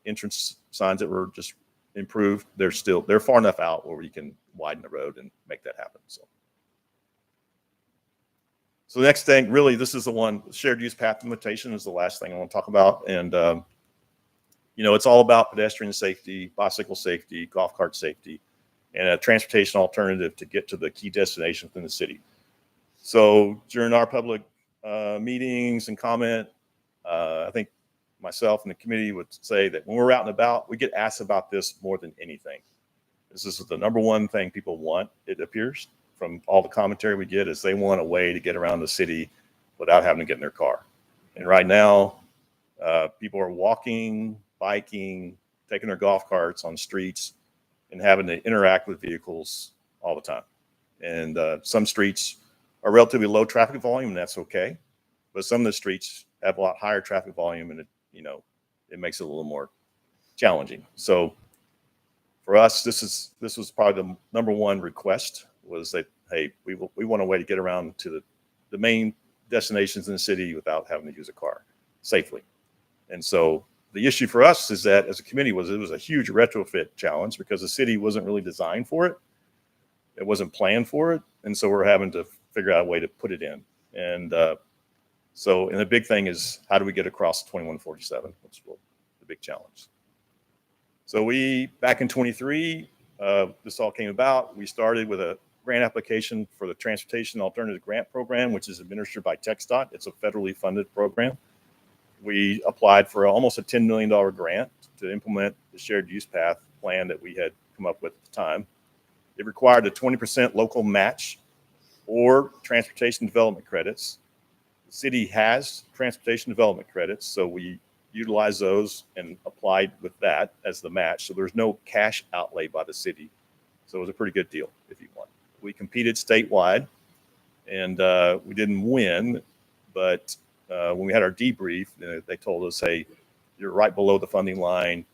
entrance signs that were just improved. They're far enough out where we can widen the road and make that happen. So the next thing, really, this is the one, shared use path limitation is the last thing I want to talk about. And, it's all about pedestrian safety, bicycle safety, golf cart safety, and a transportation alternative to get to the key destinations within the city. So during our public meetings and comment, I think myself and the committee would say that when we're out and about, we get asked about this more than anything. This is the number one thing people want, it appears, from all the commentary we get, is they want a way to get around the city without having to get in their car. And right now, people are walking, biking, taking their golf carts on streets and having to interact with vehicles all the time. And some streets are relatively low traffic volume, and that's okay. But some of the streets have a lot higher traffic volume, and it makes it a little more challenging. So for us, this was probably the number one request, was that, hey, we want a way to get around to the main destinations in the city without having to use a car safely. And so the issue for us is that as a committee it was a huge retrofit challenge because the city wasn't really designed for it. It wasn't planned for it. And so we're having to figure out a way to put it in. And the big thing is, how do we get across 2147, which is the big challenge. So back in 23, this all came about. We started with a grant application for the Transportation Alternative Grant Program, which is administered by TxDOT. It's a federally funded program. We applied for almost a $10 million grant to implement the shared use path plan that we had come up with at the time. It required a 20% local match or transportation development credits. The city has transportation development credits, so we utilized those and applied with that as the match. So there's no cash outlay by the city. So it was a pretty good deal, if you want. We competed statewide, and we didn't win, but when we had our debrief, they told us, hey, you're right below the funding line,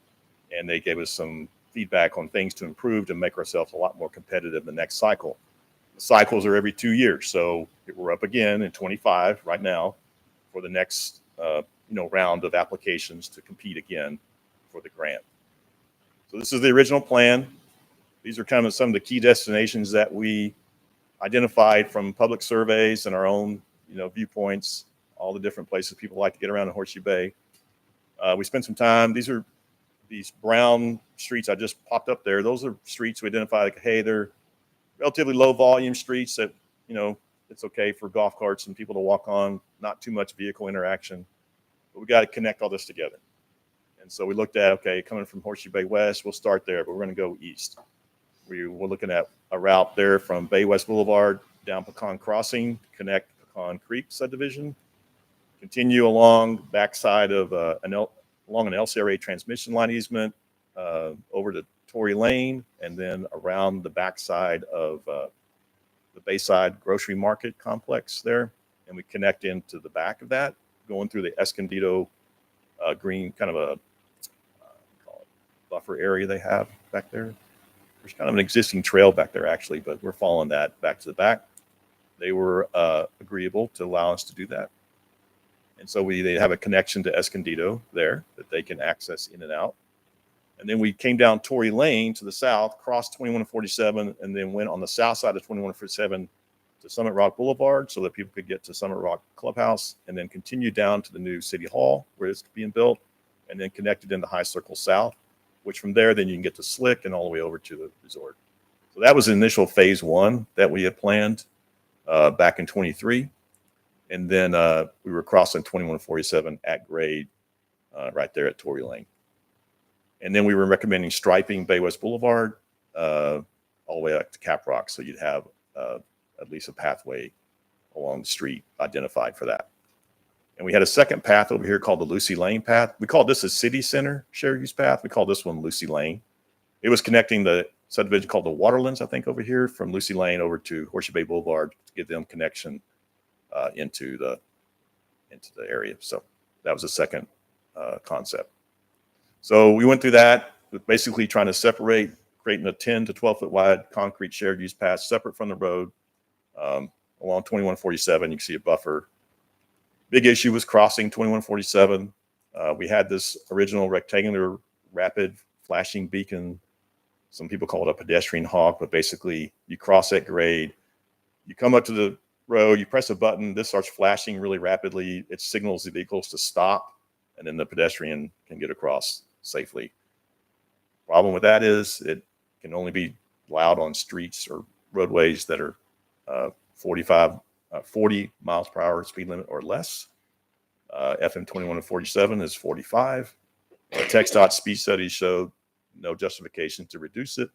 and they gave us some feedback on things to improve to make ourselves a lot more competitive the next cycle. The cycles are every 2 years, so we're up again in 25 right now for the next round of applications to compete again for the grant. So this is the original plan. These are kind of some of the key destinations that we identified from public surveys and our own viewpoints, all the different places people like to get around in Horseshoe Bay. We spent some time. These brown streets I just popped up there. Those are streets we identified, like, hey, they're relatively low volume streets that, it's okay for golf carts and people to walk on, not too much vehicle interaction, but we got to connect all this together. And so we looked at, okay, coming from Horseshoe Bay West, we'll start there, but we're going to go east. We're looking at a route there from Bay West Boulevard down Pecan Crossing, connect Pecan Creek subdivision, continue along backside of along an LCRA transmission line easement over to Tory Lane, and then around the backside of the Bayside Grocery Market complex there, and we connect into the back of that, going through the Escondido green kind of a buffer area they have back there. There's kind of an existing trail back there actually, but we're following that back to the back. They were agreeable to allow us to do that. And so they have a connection to Escondido there that they can access in and out. And then we came down Torrey Lane to the south, crossed 2147, and then went on the south side of 2147 to Summit Rock Boulevard so that people could get to Summit Rock Clubhouse, and then continue down to the new City Hall where it's being built, and then connected into High Circle South, which from there, then you can get to Slick and all the way over to the resort. So that was the initial phase one that we had planned back in 23. And then we were crossing 2147 at grade right there at Torrey Lane. And then we were recommending striping Bay West Boulevard all the way up to Cap Rock. So you'd have at least a pathway along the street identified for that. And we had a second path over here called the Lucy Lane path. We called this a city center shared use path. We called this one Lucy Lane. It was connecting the subdivision called the Waterlands, I think, over here from Lucy Lane over to Horseshoe Bay Boulevard to give them connection into the area. So that was the second concept. So we went through that with basically trying to separate, creating a 10 to 12 foot wide concrete shared use path separate from the road along 2147. You can see a buffer. Big issue was crossing 2147. We had this original rectangular rapid flashing beacon. Some people call it a pedestrian hawk, but basically you cross at grade, you come up to the road, you press a button, this starts flashing really rapidly. It signals the vehicles to stop, and then the pedestrian can get across safely. Problem with that is it can only be loud on streets or roadways that are 40 miles per hour speed limit or less. FM 21 and 47 is 45. TxDOT speed studies showed no justification to reduce it.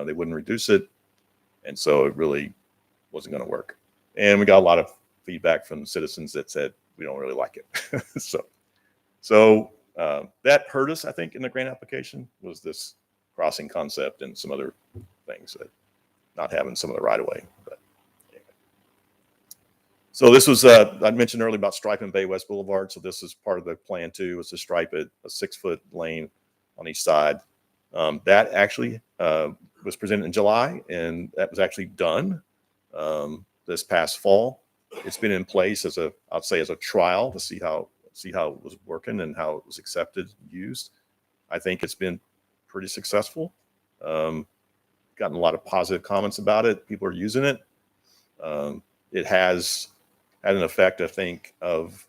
They wouldn't reduce it. And so it really wasn't going to work. And we got a lot of feedback from citizens that said, we don't really like it. So that hurt us, I think, in the grant application was this crossing concept and some other things that not having some of the right of way. But anyway. So this was, I mentioned earlier about striping Bay West Boulevard. So this is part of the plan too, was to stripe it a 6 foot lane on each side. That actually was presented in July, and that was actually done this past fall. It's been in place as I'd say as a trial to see how it was working and how it was accepted and used. I think it's been pretty successful. Gotten a lot of positive comments about it. People are using it. It has had an effect, I think, of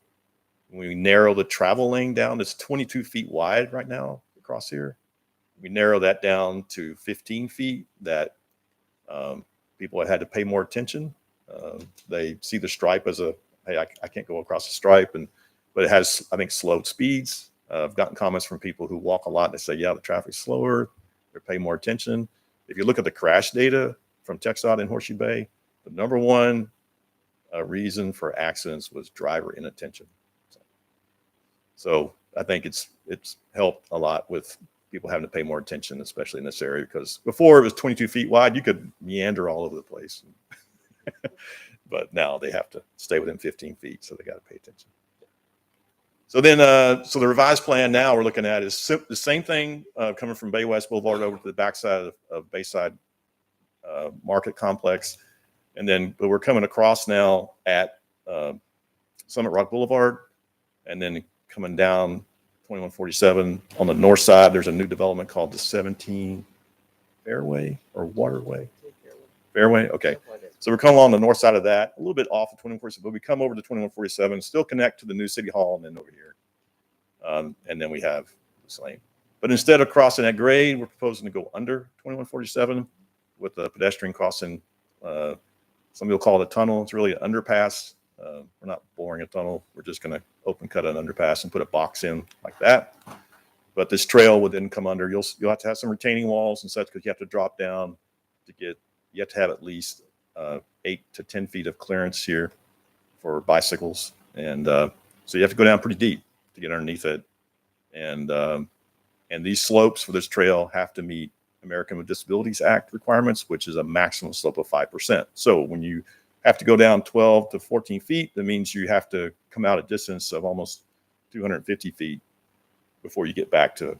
when we narrow the travel lane down. It's 22 feet wide right now across here. We narrow that down to 15 feet. That people had to pay more attention. They see the stripe as hey, I can't go across the stripe, but it has, I think, slowed speeds. I've gotten comments from people who walk a lot and they say, yeah, the traffic's slower. They're paying more attention. If you look at the crash data from TxDOT in Horseshoe Bay, the number one reason for accidents was driver inattention. So I think it's helped a lot with people having to pay more attention, especially in this area, because before it was 22 feet wide, you could meander all over the place. But now they have to stay within 15 feet, so they got to pay attention. So then, so the revised plan now we're looking at is the same thing coming from Bay West Boulevard over to the backside of Bayside Market Complex. And then, but we're coming across now at Summit Rock Boulevard, and then coming down 2147 on the north side. There's a new development called the 17 Fairway or Waterway. Fairway. Okay. So we're coming along the north side of that, a little bit off of 2147, but we come over to 2147, still connect to the new City Hall, and then over here. And then we have this lane. But instead of crossing at grade, we're proposing to go under 2147 with a pedestrian crossing. Some people call it a tunnel. It's really an underpass. We're not boring a tunnel. We're just going to open cut an underpass and put a box in like that. But this trail would then come under. You'll have to have some retaining walls and such because you have to drop down to get. You have to have at least 8 to 10 feet of clearance here for bicycles, and so you have to go down pretty deep to get underneath it. And these slopes for this trail have to meet American with Disabilities Act requirements, which is a maximum slope of 5%. So when you have to go down 12 to 14 feet, that means you have to come out a distance of almost 250 feet before you get back to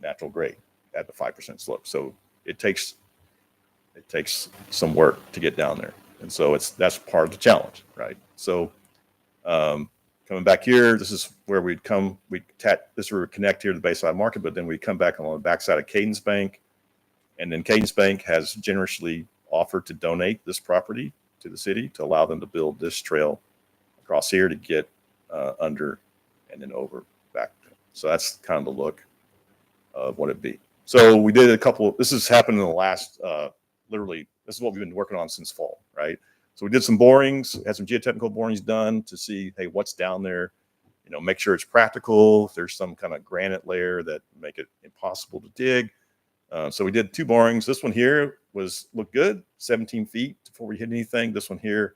natural grade at the 5% slope. So it takes some work to get down there. And so that's part of the challenge, right? So kind Coming back here, this is where we'd come, this is where we connect here to the Bayside Market, but then we come back on the backside of Cadence Bank. And then Cadence Bank has generously offered to donate this property to the city to allow them to build this trail across here to get under and then over back. So that's kind of the look of what it'd be. So we did a couple, this has happened in the last, literally, this is what we've been working on since fall, right? So we did some borings, had some geotechnical borings done to see, hey, what's down there? You know, make sure it's practical. If there's some kind of granite layer that make it impossible to dig. So we did 2 borings. This one here looked good, 17 feet before we hit anything. This one here,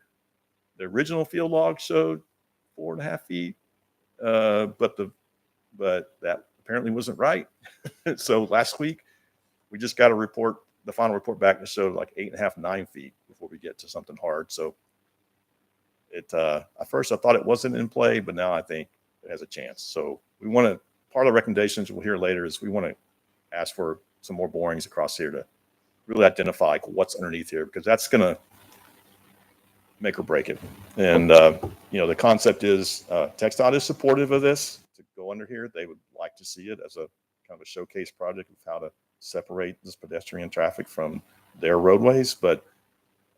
the original field log showed 4.5 feet, but that apparently wasn't right. So last week we just got a report, the final report back that showed like 8.5, 9 feet before we get to something hard. So it at first I thought it wasn't in play, but now I think it has a chance. So we want to, part of the recommendations we'll hear later is we want to ask for some more borings across here to really identify like what's underneath here, because that's going to make or break it. And, you know, the concept is TxDOT is supportive of this to go under here. They would like to see it as a kind of a showcase project of how to separate this pedestrian traffic from their roadways. But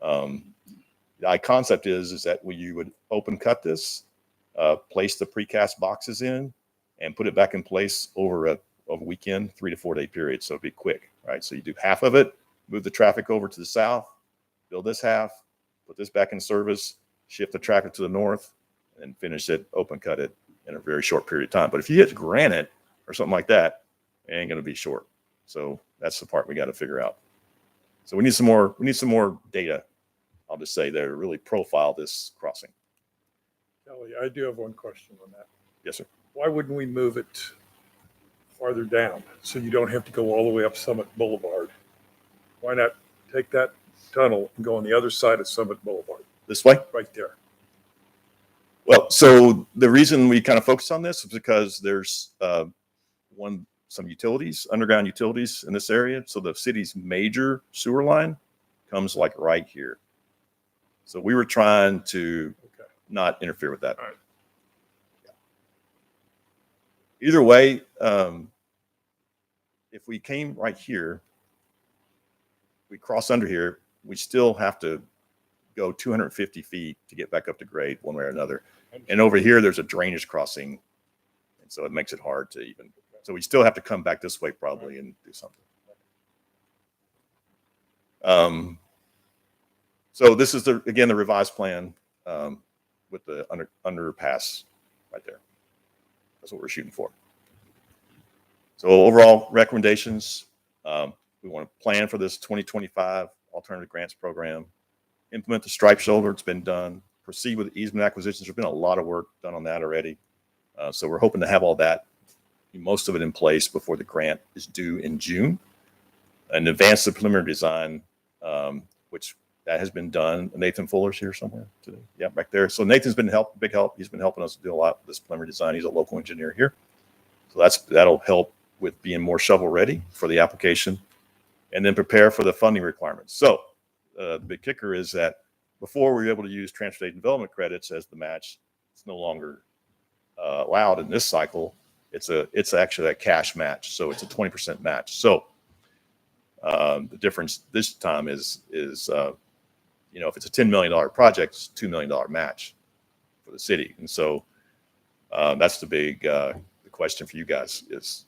the concept is that you would open cut this, place the precast boxes in and put it back in place over a weekend, 3 to 4 day period. So it'd be quick, right? So you do half of it, move the traffic over to the south, build this half, put this back in service, shift the traffic to the north, and finish it, open cut it in a very short period of time. But if you hit granite or something like that, it ain't going to be short. So that's the part we got to figure out. So we need some more data. I'll just say there to really profile this crossing. Kelly, I do have one question on that. Yes, sir. Why wouldn't we move it farther down so you don't have to go all the way up Summit Boulevard? Why not take that tunnel and go on the other side of Summit Boulevard? This way? Right there. Well, so the reason we kind of focus on this is because there's some utilities, underground utilities in this area. So the city's major sewer line comes like right here. So we were trying to not interfere with that. All right. Either way, if we came right here, we cross under here, we still have to go 250 feet to get back up to grade one way or another. And over here, there's a drainage crossing. And so it makes it hard to even, so we still have to come back this way probably and do something. So this is again, the revised plan with the underpass right there. That's what we're shooting for. So overall recommendations, we want to plan for this 2025 alternative grants program, implement the stripe shoulder. It's been done. Proceed with easement acquisitions. There's been a lot of work done on that already. So we're hoping to have all that, most of it in place before the grant is due in June. And advance the preliminary design, which that has been done. Nathan Fuller's here somewhere today. Yeah, back there. So Nathan's been big help. He's been helping us do a lot with this preliminary design. He's a local engineer here. So that'll help with being more shovel ready for the application and then prepare for the funding requirements. So the big kicker is that before we were able to use transportation development credits as the match, it's no longer allowed in this cycle. It's actually a cash match. So it's a 20% match. So the difference this time is if it's a $10 million project, it's a $2 million match for the city. And so that's the big the question for you guys is,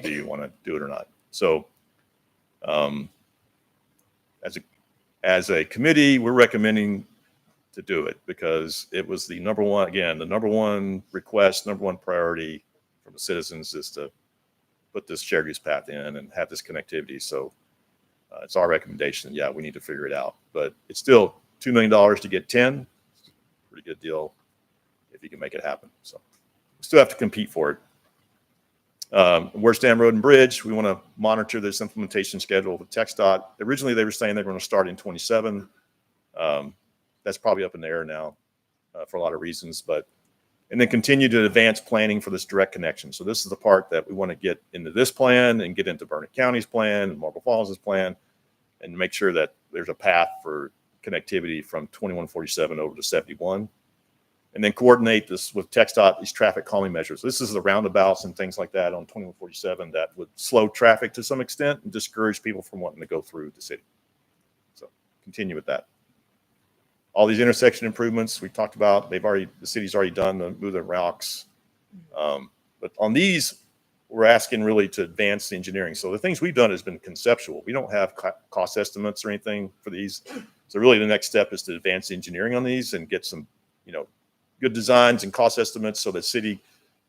do you want to do it or not? So as a committee, we're recommending to do it because it was the number one request, number one priority from the citizens is to put this shared use path in and have this connectivity. So it's our recommendation. Yeah, we need to figure it out, but it's still $2 million to get 10. It's a pretty good deal if you can make it happen. So we still have to compete for it. West Dam Road and Bridge, we want to monitor this implementation schedule with TxDOT. Originally, they were saying they're going to start in 27. That's probably up in the air now for a lot of reasons, and then continue to advance planning for this direct connection. So this is the part that we want to get into this plan and get into Burnett County's plan and Marble Falls' plan and make sure that there's a path for connectivity from 2147 over to 71. and then coordinate this with TxDOT, these traffic calming measures. This is the roundabouts and things like that on 2147 that would slow traffic to some extent and discourage people from wanting to go through the city. So continue with that. All these intersection improvements we talked about, the city's already done the moving rocks. But on these, we're asking really to advance the engineering. So the things we've done has been conceptual. We don't have cost estimates or anything for these. So really the next step is to advance the engineering on these and get some, good designs and cost estimates so that city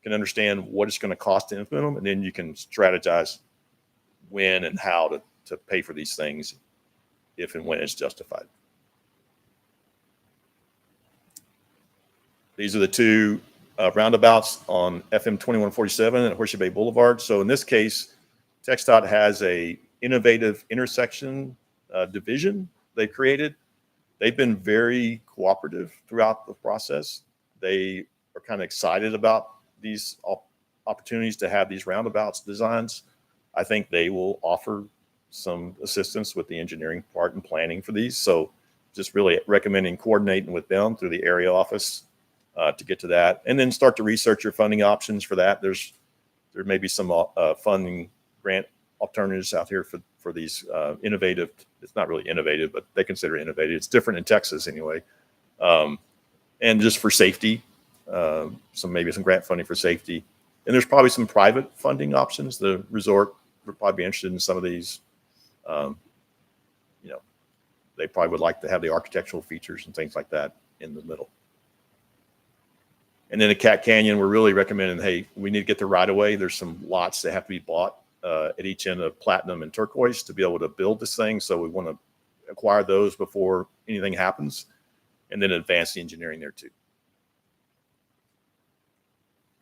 can understand what it's going to cost to implement them. And then you can strategize when and how to pay for these things if and when it's justified. These are the two roundabouts on FM 2147 at Horseshoe Bay Boulevard. So in this case, TxDOT has a innovative intersection division they created. They've been very cooperative throughout the process. They are kind of excited about these opportunities to have these roundabouts designs. I think they will offer some assistance with the engineering part and planning for these. So just really recommending coordinating with them through the area office to get to that, and then start to research your funding options for that. There may be some funding grant alternatives out here for these innovative. It's not really innovative, but they consider it innovative. It's different in Texas anyway. And just for safety, maybe some grant funding for safety. And there's probably some private funding options. The resort would probably be interested in some of these. They probably would like to have the architectural features and things like that in the middle. And then at Cat Canyon, we're really recommending, hey, we need to get the right of way. There's some lots that have to be bought at each end of Platinum and Turquoise to be able to build this thing. So we want to acquire those before anything happens, and then advance the engineering there too.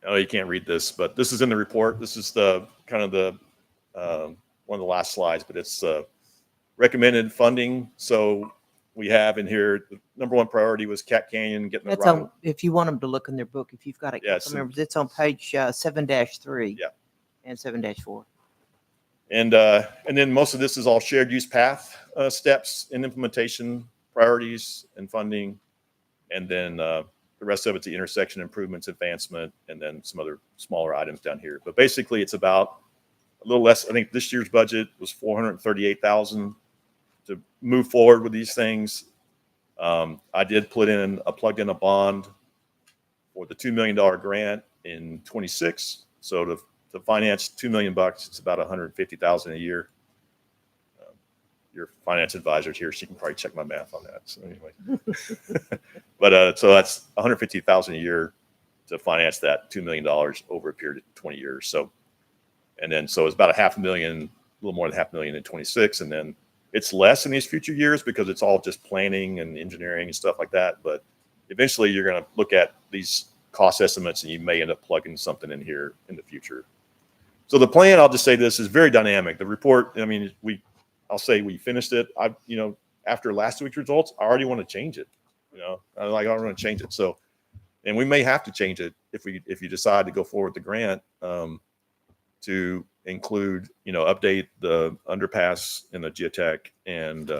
Oh, you can't read this, but this is in the report. This is the kind of the one of the last slides, but it's recommended funding. So we have in here the number one priority was Cat Canyon getting the That's right. on, if you want them to look in their book, if you've got it, Yes. remember, it's on page 7-3. Yeah. And 7-4. And then most of this is all shared use path steps in implementation, priorities and funding. And then the rest of it's the intersection improvements, advancement, and then some other smaller items down here. But basically it's about a little less. I think this year's budget was $438,000 to move forward with these things. I did plugged in a bond for the $2 million grant in 26. So to finance $2 million, it's about $150,000 a year. Your finance advisor's here, she can probably check my math on that. So anyway, but so that's $150,000 a year to finance that $2 million over a period of 20 years. So, and then so it's about $500,000, a little more than $500,000 in 26, and then it's less in these future years because it's all just planning and engineering and stuff like that. But eventually, you're going to look at these cost estimates, and you may end up plugging something in here in the future. So the plan, I'll just say this, is very dynamic. The report, I mean, I'll say we finished it. After last week's results, I already want to change it. I don't want to change it. So, and we may have to change it if you decide to go forward with the grant to include, update the underpass and the geotech, and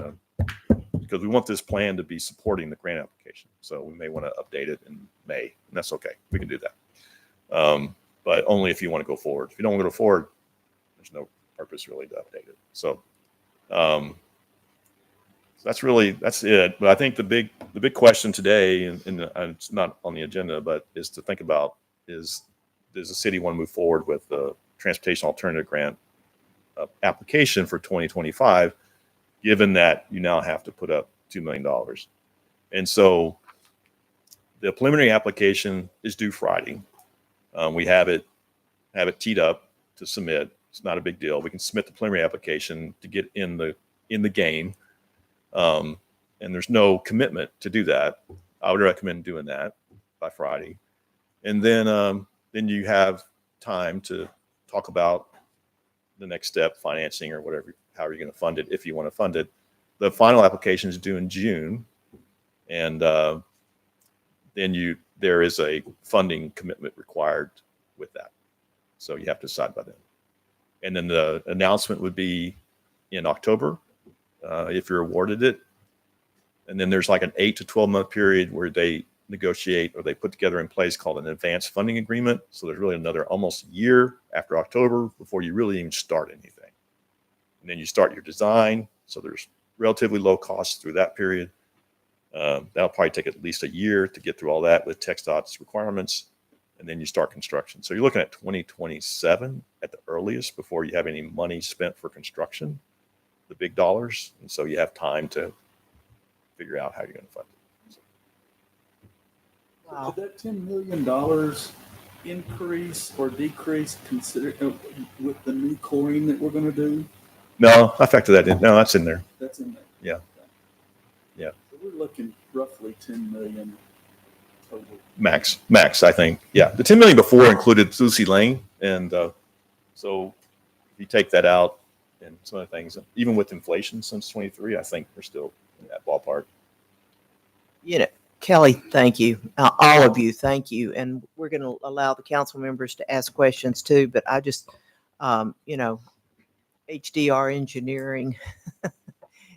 because we want this plan to be supporting the grant application. So we may want to update it in May, and that's okay. We can do that. But only if you want to go forward. If you don't want to go forward, there's no purpose really to update it. So, so that's it. But I think the big question today, and it's not on the agenda, but is to think about does the city want to move forward with the transportation alternative grant application for 2025, given that you now have to put up $2 million. And so the preliminary application is due Friday. We have it teed up to submit. It's not a big deal. We can submit the preliminary application to get in the game. And there's no commitment to do that. I would recommend doing that by Friday. And then you have time to talk about the next step, financing or whatever, how are you going to fund it if you want to fund it. The final application is due in June. And then there is a funding commitment required with that. So you have to decide by then. And then the announcement would be in October if you're awarded it. And then there's like an 8 to 12 month period where negotiate or they put together in place called an advanced funding agreement. So there's really another almost year after October before you really even start anything. And then you start your design. So there's relatively low costs through that period. That'll probably take at least a year to get through all that with TxDOT's requirements. And then you start construction. So you're looking at 2027 at the earliest before you have any money spent for construction, the big dollars. And so you have time to figure out how you're going to fund it. Wow. Did that $10 million increase or decrease consider with the new coring that we're going to do? No, I factor that in. No, that's in there. That's in there. Yeah. Okay. Yeah. So we're looking roughly 10 million total. Max, I think. Yeah. The 10 million before included Lucy Lane. And so if you take that out and some other things, even with inflation since 23, I think we're still in that ballpark. You know, Kelly, thank you. All of you, thank you. And we're going to allow the council members to ask questions too, but I just, you know, HDR Engineering,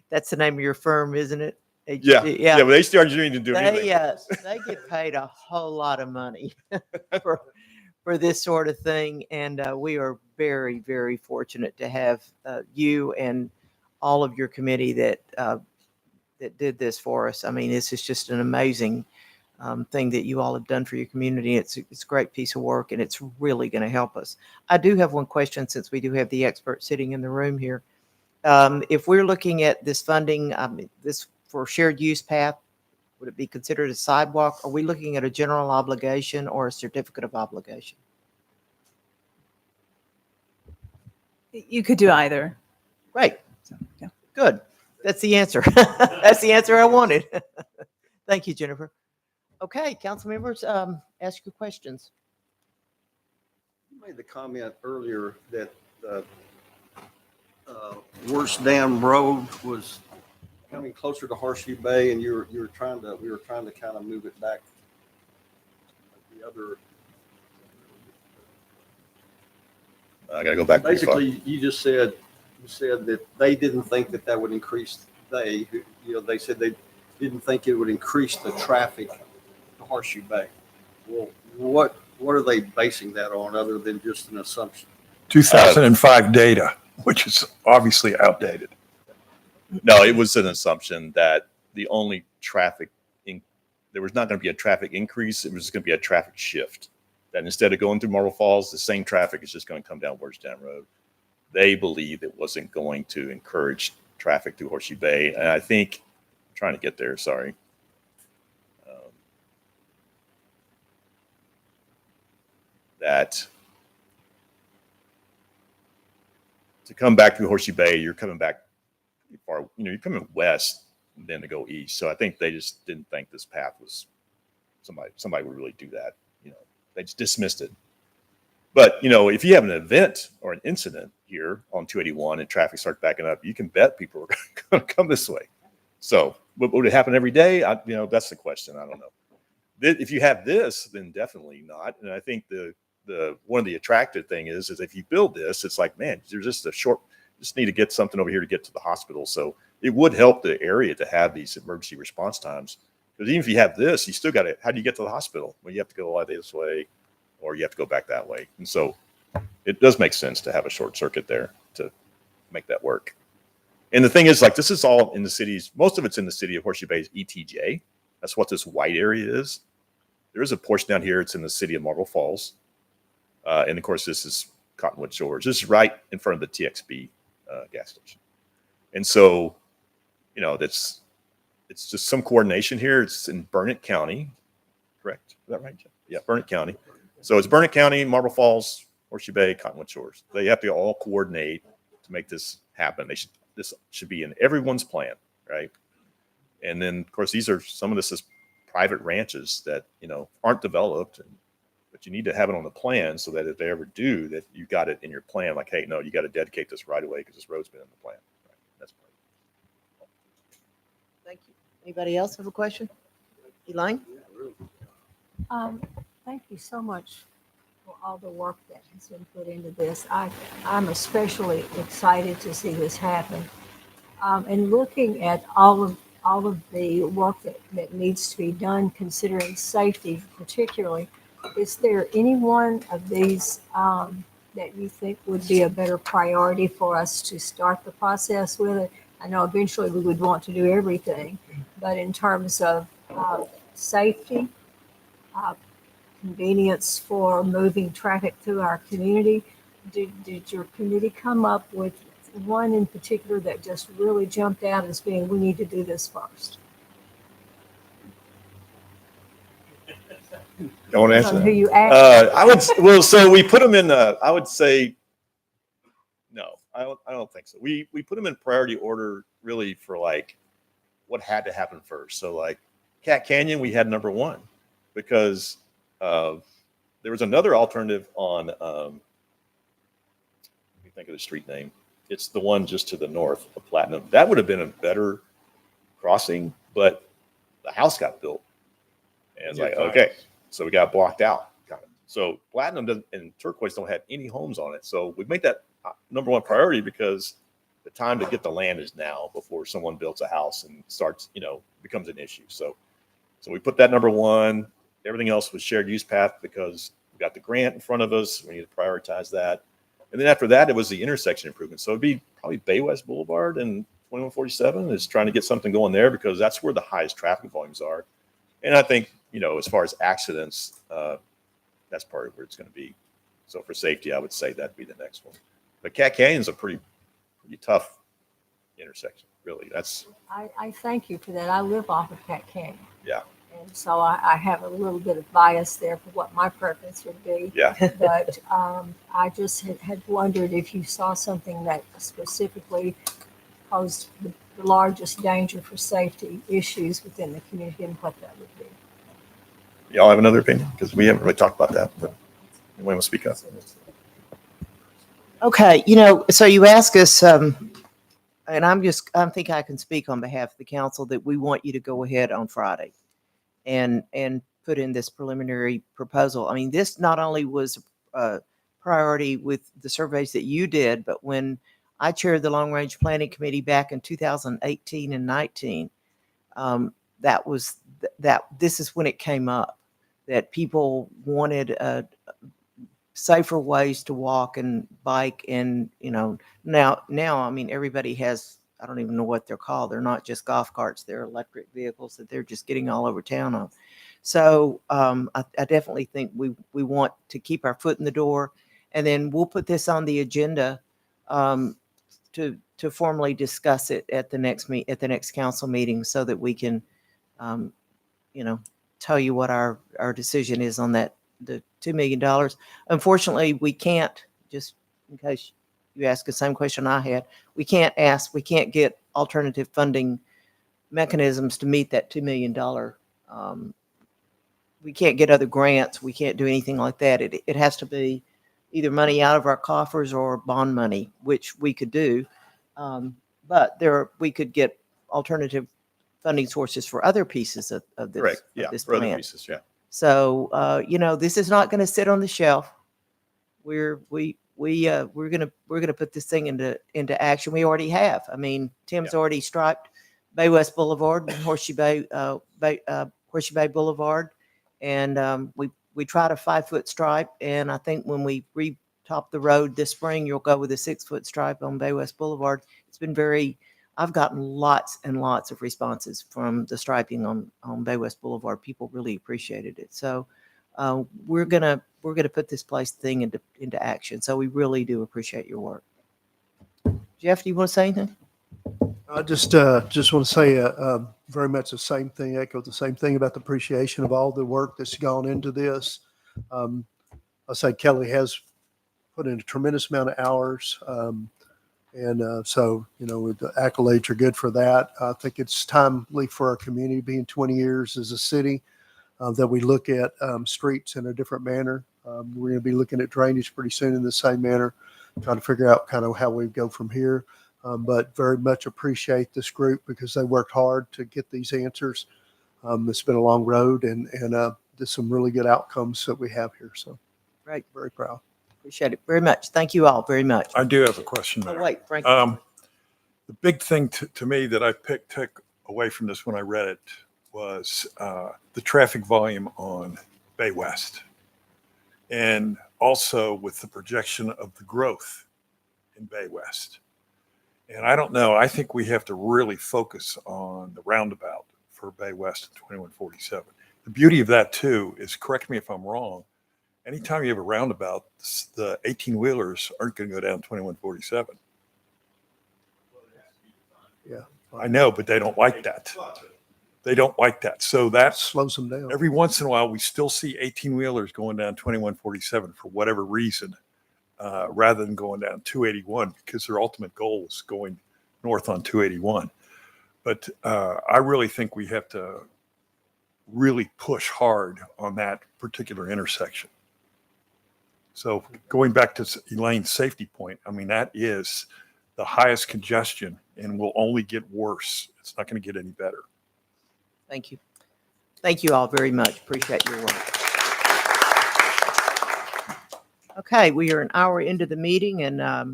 that's the name of your firm, isn't it? Yeah. Yeah. But they start engineering to do anything. They get paid a whole lot of money for this sort of thing. And we are very, very fortunate to have you and all of your committee that did this for us. I mean, this is just an amazing thing that you all have done for your community. It's a great piece of work, and it's really going to help us. I do have one question, since we do have the expert sitting in the room here. If we're looking at this funding, this for shared use path, would it be considered a sidewalk? Are we looking at a general obligation or a certificate of obligation? You could do either. Great. So, yeah. Good. That's the answer. That's the answer I wanted. Thank you, Jennifer. Okay, council members, ask your questions. You made the comment earlier that Worst Dam Road was coming closer to Horseshoe Bay, and we were trying to kind of move it back the other. I got to go back. Basically, you said that they didn't think that would increase. They said they didn't think it would increase the traffic to Horseshoe Bay. Well, what are they basing that on, other than just an assumption? 2005 data, which is obviously outdated. No, it was an assumption that the only there was not going to be a traffic increase. It was going to be a traffic shift. That instead of going through Marble Falls, the same traffic is just going to come down Worst Dam Road. They believed it wasn't going to encourage traffic through Horseshoe Bay. And I think, I'm trying to get there, sorry. That to come back through Horseshoe Bay, you're coming back far, you're coming west then to go east. So I think they just didn't think this path was somebody would really do that. They just dismissed it. But, if you have an event or an incident here on 281 and traffic starts backing up, you can bet people are going to come this way. So would it happen every day? That's the question. I don't know. If you have this, then definitely not. And I think the one of the attractive thing is if you build this, it's like, man, there's just need to get something over here to get to the hospital. So it would help the area to have these emergency response times. Because even if you have this, you still got to, how do you get to the hospital? Well, you have to go all this way, or you have to go back that way. And so it does make sense to have a short circuit there to make that work. And the thing is, this is all in the cities. Most of it's in the city of Horseshoe Bay's ETJ. That's what this white area is. There is a portion down here. It's in the city of Marble Falls. And of course, this is Cottonwood Shores. This is right in front of the TXB gas station. And so, it's just some coordination here. It's in Burnett County, correct? Is that right? Yeah, Burnett County. So it's Burnett County, Marble Falls, Horseshoe Bay, Cottonwood Shores. They have to all coordinate to make this happen. This should be in everyone's plan, right? And then, of course, some of this is private ranches that aren't developed, but you need to have it on the plan so that if they ever do, that you got it in your plan. Like, hey, no, you got to dedicate this right away because this road's been in the plan. Right? That's great. Thank you. Anybody else have a question? Elaine? Thank you so much for all the work that has been put into this. I'm especially excited to see this happen. And looking at all of all of the work that needs to be done, considering safety particularly, is there any one of these that you think would be a better priority for us to start the process with? I know eventually we would want to do everything, but in terms of safety, uh, convenience for moving traffic through our community, did your committee come up with one in particular that just really jumped out as being, we need to do this first? I want to answer Who that. you asked? I would, well, so we put them in, I would say, no, I don't think so. We put them in priority order really for like what had to happen first. So like Cat Canyon, we had number one because there was another alternative on, let me think of the street name. It's the one just to the north of Platinum. That would have been a better crossing, but the house got built. And it's like, okay, so we got blocked out. Got it. So Platinum doesn't, and Turquoise don't have any homes on it. So we make that number one priority because the time to get the land is now before someone builds a house and starts, becomes an issue. So we put that number one. Everything else was shared use path because we got the grant in front of us. We need to prioritize that. And then after that, it was the intersection improvement. So it'd be probably Bay West Boulevard and 2147 is trying to get something going there because that's where the highest traffic volumes are. And I think, as far as accidents, that's part of where it's going to be. So for safety, I would say that'd be the next one. But Cat Canyon's a pretty tough intersection, really. I thank you for that. I live off of Cat Canyon. Yeah. And so I have a little bit of bias there for what my preference would be. Yeah. But I just had wondered if you saw something that specifically posed the largest danger for safety issues within the community and what that would be. Y'all have another opinion? Because we haven't really talked about that, but anyone want to speak up? Okay, so you ask us, and I think I can speak on behalf of the council that we want you to go ahead on Friday and put in this preliminary proposal. I mean, this not only was a priority with the surveys that you did, but when I chaired the Long Range Planning Committee back in 2018 and 19, this is when it came up that people wanted safer ways to walk and bike. And, now, I mean, everybody has, I don't even know what they're called. They're not just golf carts. They're electric vehicles that they're just getting all over town on. So I definitely think we want to keep our foot in the door, and then we'll put this on the agenda to formally discuss it at the next council meeting so that we can, tell you what our decision is on that, the $2 million. Unfortunately, we can't, just in case you ask the same question I had, we can't get alternative funding mechanisms to meet that $2 million. We can't get other grants. We can't do anything like that. It has to be either money out of our coffers or bond money, which we could do. But we could get alternative funding sources for other pieces of this. Correct. Yeah. Of this For plan. other pieces. Yeah. So, this is not going to sit on the shelf. We're going to put this thing into action. We already have. I mean, Tim's already striped Bay West Boulevard and Horseshoe Bay Boulevard. And we tried a 5-foot stripe. And I think when we retop the road this spring, you'll go with a 6-foot stripe on Bay West Boulevard. It's been I've gotten lots and lots of responses from the striping on Bay West Boulevard. People really appreciated it. So we're gonna put this thing into action. So we really do appreciate your work. Jeff, do you want to say anything? I just want to say very much the same thing, echo the same thing about the appreciation of all the work that's gone into this. I say Kelly has put in a tremendous amount of hours. So, the accolades are good for that. I think it's timely for our community, being 20 years as a city, that we look at streets in a different manner. We're going to be looking at drainage pretty soon in the same manner, trying to figure out kind of how we go from here. But very much appreciate this group because they worked hard to get these answers. It's been a long road and there's some really good outcomes that we have here. So Right. Very proud. Appreciate it very much. Thank you all very much. I do have a question, Oh, Mayor. wait, Frank. The big thing to me that I took away from this when I read it was the traffic volume on Bay West. And also with the projection of the growth in Bay West. And I don't know, I think we have to really focus on the roundabout for Bay West and 2147. The beauty of that too is, correct me if I'm wrong, anytime you have a roundabout, the 18-wheelers aren't going to go down 2147. Yeah. I know, but they don't like that. They don't like that. So that Slows them down. every once in a while, we still see 18-wheelers going down 2147 for whatever reason, rather than going down 281, because their ultimate goal is going north on 281. But I really think we have to really push hard on that particular intersection. So going back to Elaine's safety point, I mean, that is the highest congestion and will only get worse. It's not going to get any better. Thank you. Thank you all very much. Appreciate your work. Okay, we are an hour into the meeting, and I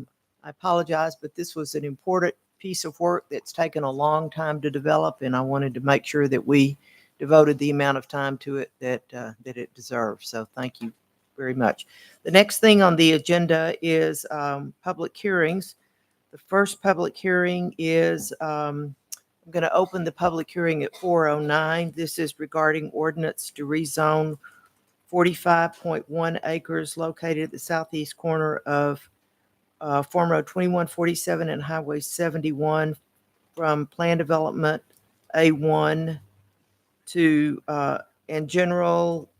apologize, but this was an important piece of work that's taken a long time to develop, and I wanted to make sure that we devoted the amount of time to it that it deserves. So thank you very much. The next thing on the agenda is public hearings. The first public hearing is I'm going to open the public hearing at 4:09. This is regarding ordinance to rezone 45.1 acres located at the southeast corner of Farm Road 2147 and Highway 71 from Plan Development A1 to and general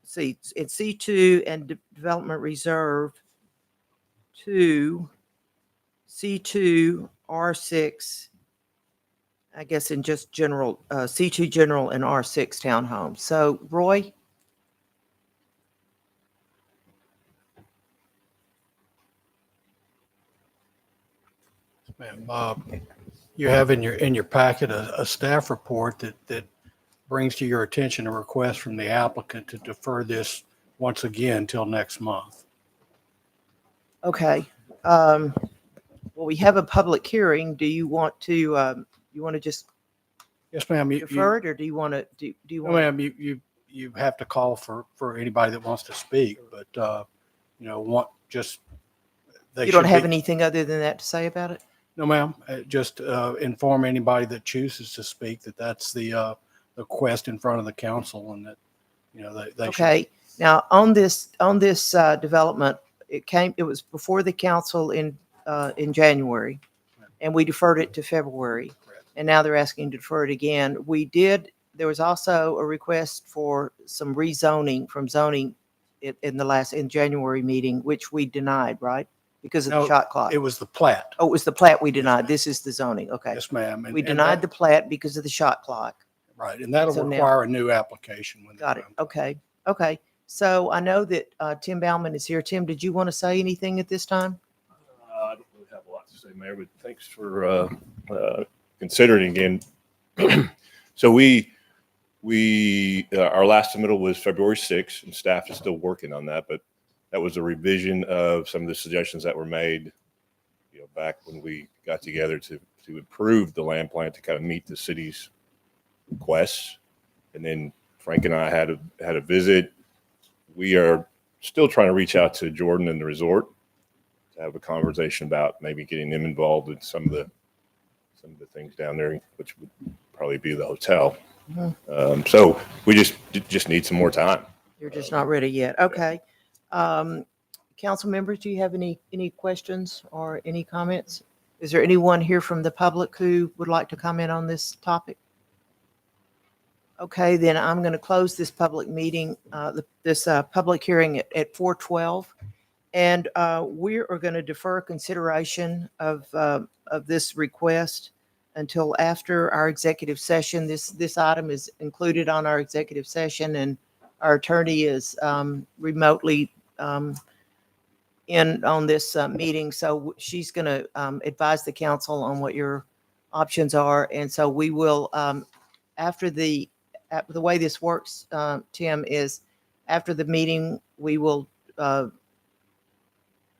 seats in C2 and Development Reserve to C2 R6, I guess in just general, C2 general and R6 townhomes. So Roy? Ma'am, you have in your packet a staff report that brings to your attention a request from the applicant to defer this once again till next month. Okay. Well, we have a public hearing. Do you want to just Yes, ma'am. defer it, or do you want to, do you No, want? ma'am, you have to call for anybody that wants to speak, but, You don't have anything other than that to say about it? No, ma'am. Just inform anybody that chooses to speak that that's the request in front of the council, and that, they should. Okay. Now, on this development, it was before the council in January, and we deferred it to February. And now they're asking to defer it again. There was also a request for some rezoning from zoning in January meeting, which we denied, right? Because of the No, shot clock. It was the plat. Oh, it was the plat we denied. This is the zoning. Okay. Yes, ma'am. We denied the plat because of the shot clock. Right, and that'll So now- require a new application. When Got it. Okay. Okay. So I know that Tim Bauman is here. Tim, did you want to say anything at this time? I don't really have a lot to say, Mayor, but thanks for considering again. So our last submittal was February 6th, and staff is still working on that, but that was a revision of some of the suggestions that were made, back when we got together to improve the land plan to kind of meet the city's requests. And then Frank and I had a visit. We are still trying to reach out to Jordan and the resort to have a conversation about maybe getting them involved in some of the things down there, which would probably be the hotel. So we just need some more time. You're just not ready yet. Okay. Council members, do you have any questions or any comments? Is there anyone here from the public who would like to comment on this topic? Okay, then I'm going to close this public meeting, this public hearing at 4:12. And we are going to defer consideration of this request until after our executive session. This item is included on our executive session, and our attorney is remotely in on this meeting. So she's going to advise the council on what your options are. And so we will, after the way this works, Tim, is after the meeting, we will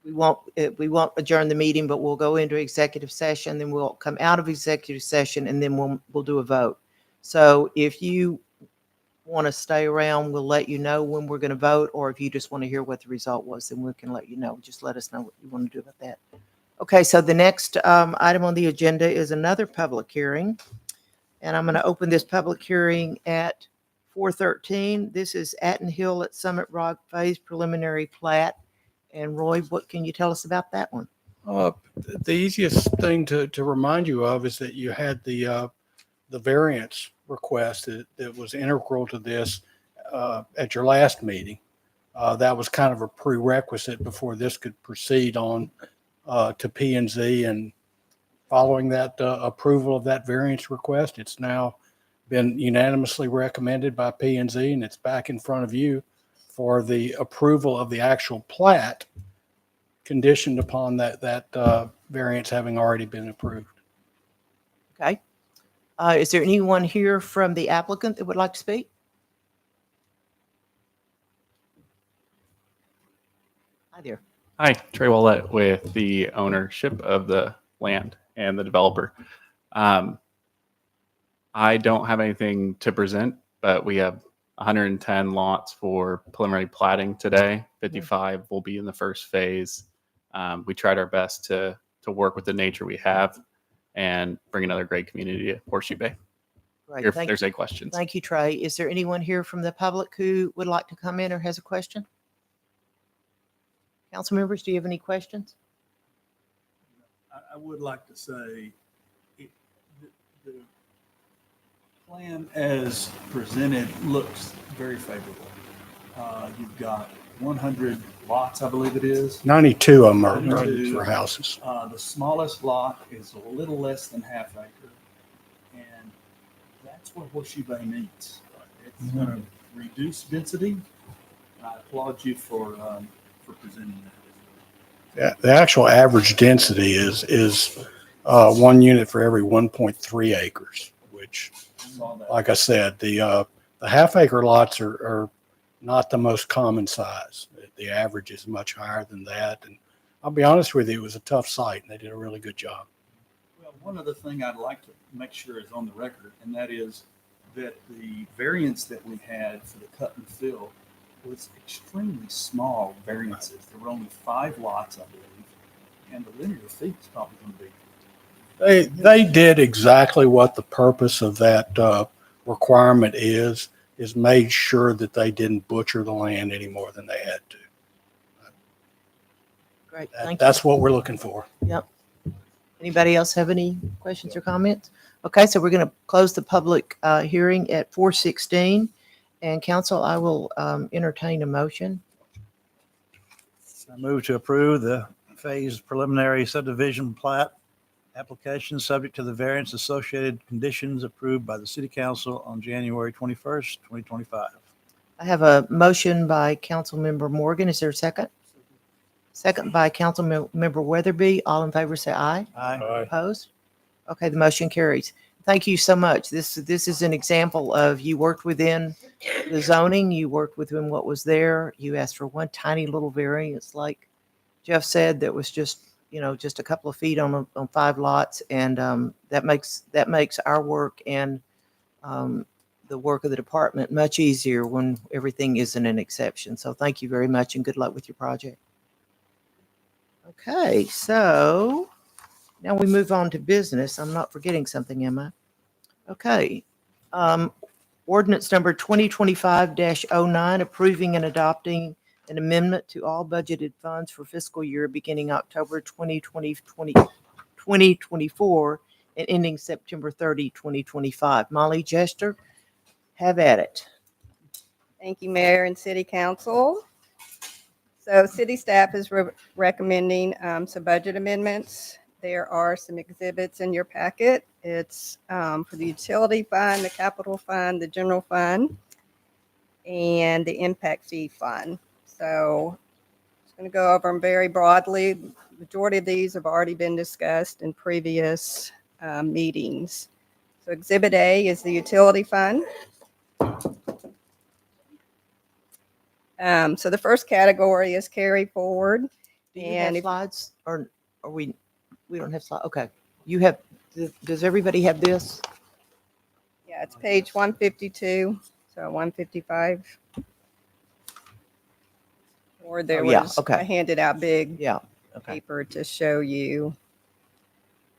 we won't adjourn the meeting, but we'll go into executive session, then we'll come out of executive session, and then we'll do a vote. So if you want to stay around, we'll let you know when we're going to vote, or if you just want to hear what the result was, then we can let you know. Just let us know what you want to do about that. Okay, so the next item on the agenda is another public hearing, and I'm going to open this public hearing at 4:13. This is Atten Hill at Summit Rock Phase Preliminary Plat. And Roy, what can you tell us about that one? The easiest thing to remind you of is that you had the variance request that was integral to this at your last meeting. That was kind of a prerequisite before this could proceed on to P&Z. And following that approval of that variance request, it's now been unanimously recommended by P&Z, and it's back in front of you for the approval of the actual plat, conditioned upon that variance having already been approved. Okay. Is there anyone here from the applicant that would like to speak? Hi there. Hi, Trey Willett with the ownership of the land and the developer. I don't have anything to present, but we have 110 lots for preliminary platting today. 55 will be in the first phase. We tried our best to work with the nature we have and bring another great community to Horseshoe Bay. Great. If there's any questions. Thank you, Trey. Is there anyone here from the public who would like to come in or has a question? Council members, do you have any questions? I would like to say the plan as presented looks very favorable. You've got 100 lots, I believe it is. 92 of them are 92. for houses. The smallest lot is a little less than half acre, and that's what Horseshoe Bay needs. It's going to reduce density. I applaud you for presenting that. Yeah, the actual average density is 1 unit for every 1.3 acres, which, like I said, the half acre lots are not the most common size. The average is much higher than that. And I'll be honest with you, it was a tough site and they did a really good job. Well, one other thing I'd like to make sure is on the record, and that is that the variance that we had for the cut and fill was extremely small variances. There were only 5 lots, I believe, and the linear feet is probably going to be. They did exactly what the purpose of that requirement is made sure that they didn't butcher the land any more than they had to. Great. Thank That's what we're looking for. Yep. Anybody else have any questions or comments? Okay, so we're going to close the public hearing at 4:16. And council, I will entertain a motion. I move to approve the phase preliminary subdivision plat application subject to the variance associated conditions approved by the City Council on January 21st, 2025. I have a motion by Councilmember Morgan. Is there a second? Second by Councilmember Weatherby. All in favor say aye. Aye. Opposed? Okay, the motion carries. Thank you so much. This is an example of you worked within the zoning, you worked within what was there. You asked for one tiny little variance, like Jeff said, that was just a couple of feet on 5 lots, and that makes our work and the work of the department much easier when everything isn't an exception. So thank you very much, and good luck with your project. Okay, so now we move on to business. I'm not forgetting something, am I? Okay. Ordinance number 2025-09, approving and adopting an amendment to all budgeted funds for fiscal year beginning October 2024 and ending September 30, 2025. Molly Jester, have at it. Thank you, Mayor and City Council. So city staff is recommending some budget amendments. There are some exhibits in your packet. It's for the utility fund, the capital fund, the general fund, and the impact fee fund. So I'm just going to go over them very broadly. The majority of these have already been discussed in previous meetings. So Exhibit A is the utility fund. So the first category is carry forward Do you And have if- slides or are we don't have slides? Okay. You have, does everybody have this? Yeah, it's page 152, so 155. Or there Oh, yeah, was, okay. I handed out big Yeah. Okay. paper to show you.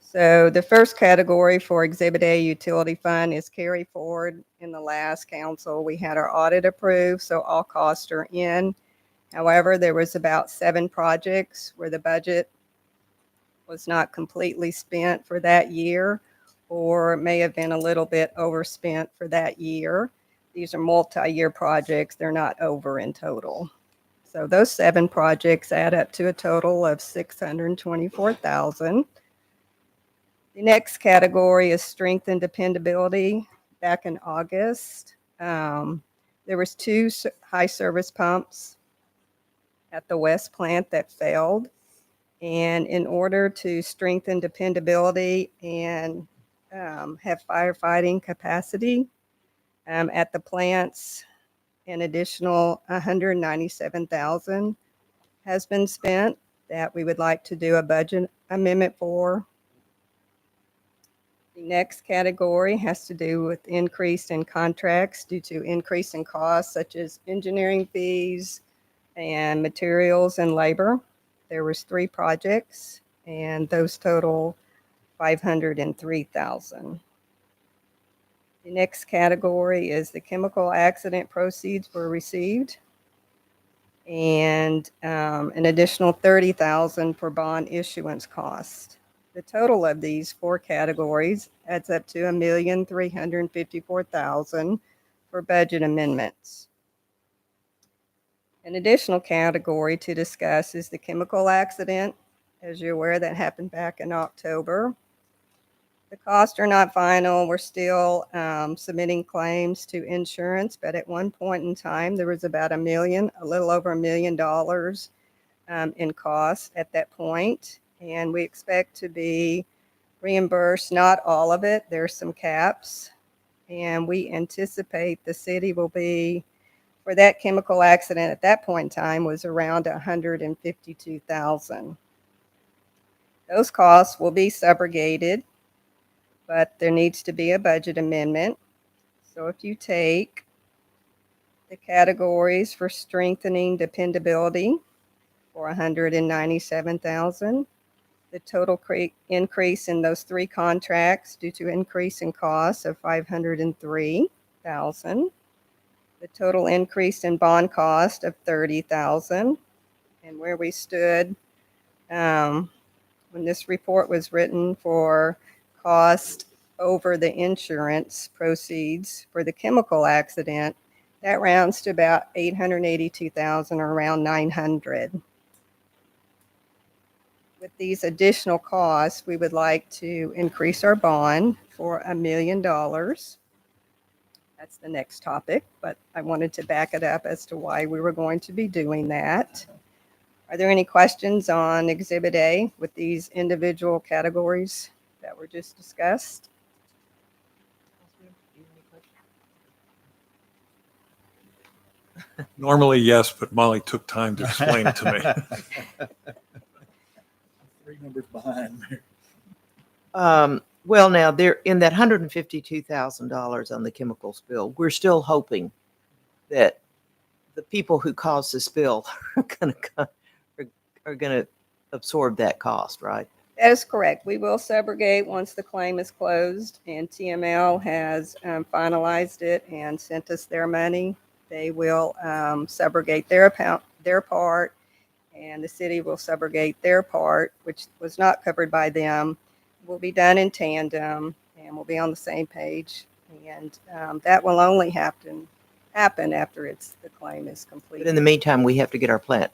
So the first category for Exhibit A utility fund is carry forward. In the last council, we had our audit approved, so all costs are in. However, there was about 7 projects where the budget was not completely spent for that year, or it may have been a little bit overspent for that year. These are multi-year projects. They're not over in total. So those 7 projects add up to a total of $624,000. The next category is strength and dependability. Back in August, there was 2 high service pumps at the West plant that failed. And in order to strengthen dependability and have firefighting capacity at the plants, an additional $197,000 has been spent that we would like to do a budget amendment for. The next category has to do with increase in contracts due to increase in costs such as engineering fees and materials and labor. There was 3 projects and those total $503,000. The next category is the chemical accident proceeds were received and an additional $30,000 for bond issuance cost. The total of these 4 categories adds up to $1,354,000 for budget amendments. An additional category to discuss is the chemical accident. As you're aware, that happened back in October. The costs are not final. We're still submitting claims to insurance, but at one point in time, there was about a little over $1 million in costs at that point. And we expect to be reimbursed, not all of it. There's some caps. And we anticipate the city will be, for that chemical accident at that point in time, was around $152,000. Those costs will be subrogated, but there needs to be a budget amendment. So if you take the categories for strengthening dependability for $197,000, the total increase in those 3 contracts due to increase in costs of $503,000, the total increase in bond cost of $30,000, and where we stood when this report was written for cost over the insurance proceeds for the chemical accident, that rounds to about $882,000 or around $900,000. With these additional costs, we would like to increase our bond for $1 million. That's the next topic, but I wanted to back it up as to why we were going to be doing that. Are there any questions on Exhibit A with these individual categories that were just discussed? Normally, yes, but Molly took time to explain it to me. 3 numbers behind. Well, now they're in that $152,000 on the chemical spill. We're still hoping that the people who caused the spill are going to absorb that cost, right? That is correct. We will subrogate once the claim is closed, and TML has finalized it and sent us their money. They will subrogate their part, and the city will subrogate their part, which was not covered by them. Will be done in tandem, and we'll be on the same page. And that will only happen after the claim is completed. But in the meantime, we have to get our plant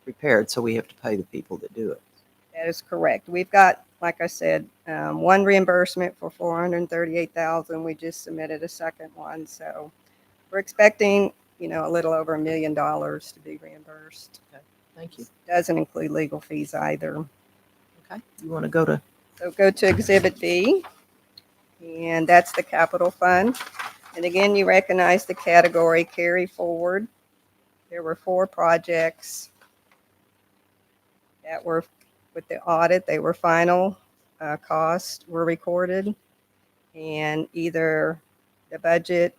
repaired, so we have to pay the people that do it. That is correct. We've got, like I said, 1 reimbursement for $438,000. We just submitted a second one, so we're expecting, a little over $1 million to be reimbursed. Okay, thank you. Doesn't include legal fees either. Okay, you want to go to? So go to Exhibit B, and that's the capital fund. And again, you recognize the category carry forward. There were 4 projects that were with the audit. They were final costs were recorded, and either the budget,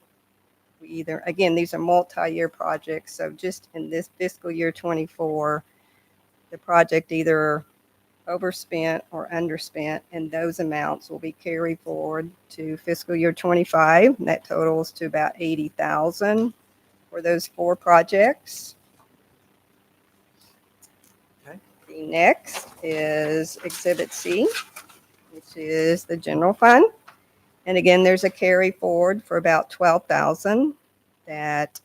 again, these are multi-year projects. So just in this fiscal year 24, the project either overspent or underspent, and those amounts will be carried forward to fiscal year 25. And that totals to about 80,000 for those 4 projects. Okay. The next is Exhibit C, which is the general fund. And again, there's a carry forward for about 12,000 that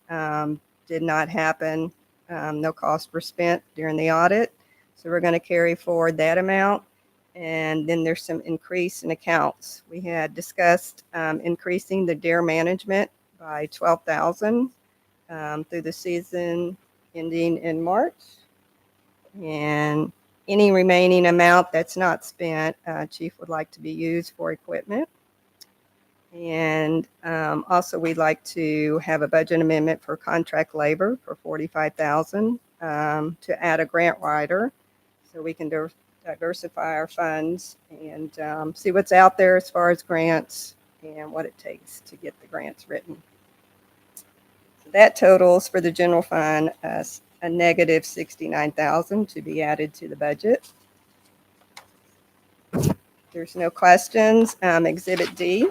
did not happen. No costs were spent during the audit. So we're going to carry forward that amount. And then there's some increase in accounts. We had discussed increasing the DARE management by 12,000 through the season ending in March. And any remaining amount that's not spent, Chief would like to be used for equipment. And also, we'd like to have a budget amendment for contract labor for 45,000 to add a grant writer, so we can diversify our funds and see what's out there as far as grants and what it takes to get the grants written. So that totals for the general fund a negative 69,000 to be added to the budget. There's no questions. Exhibit D,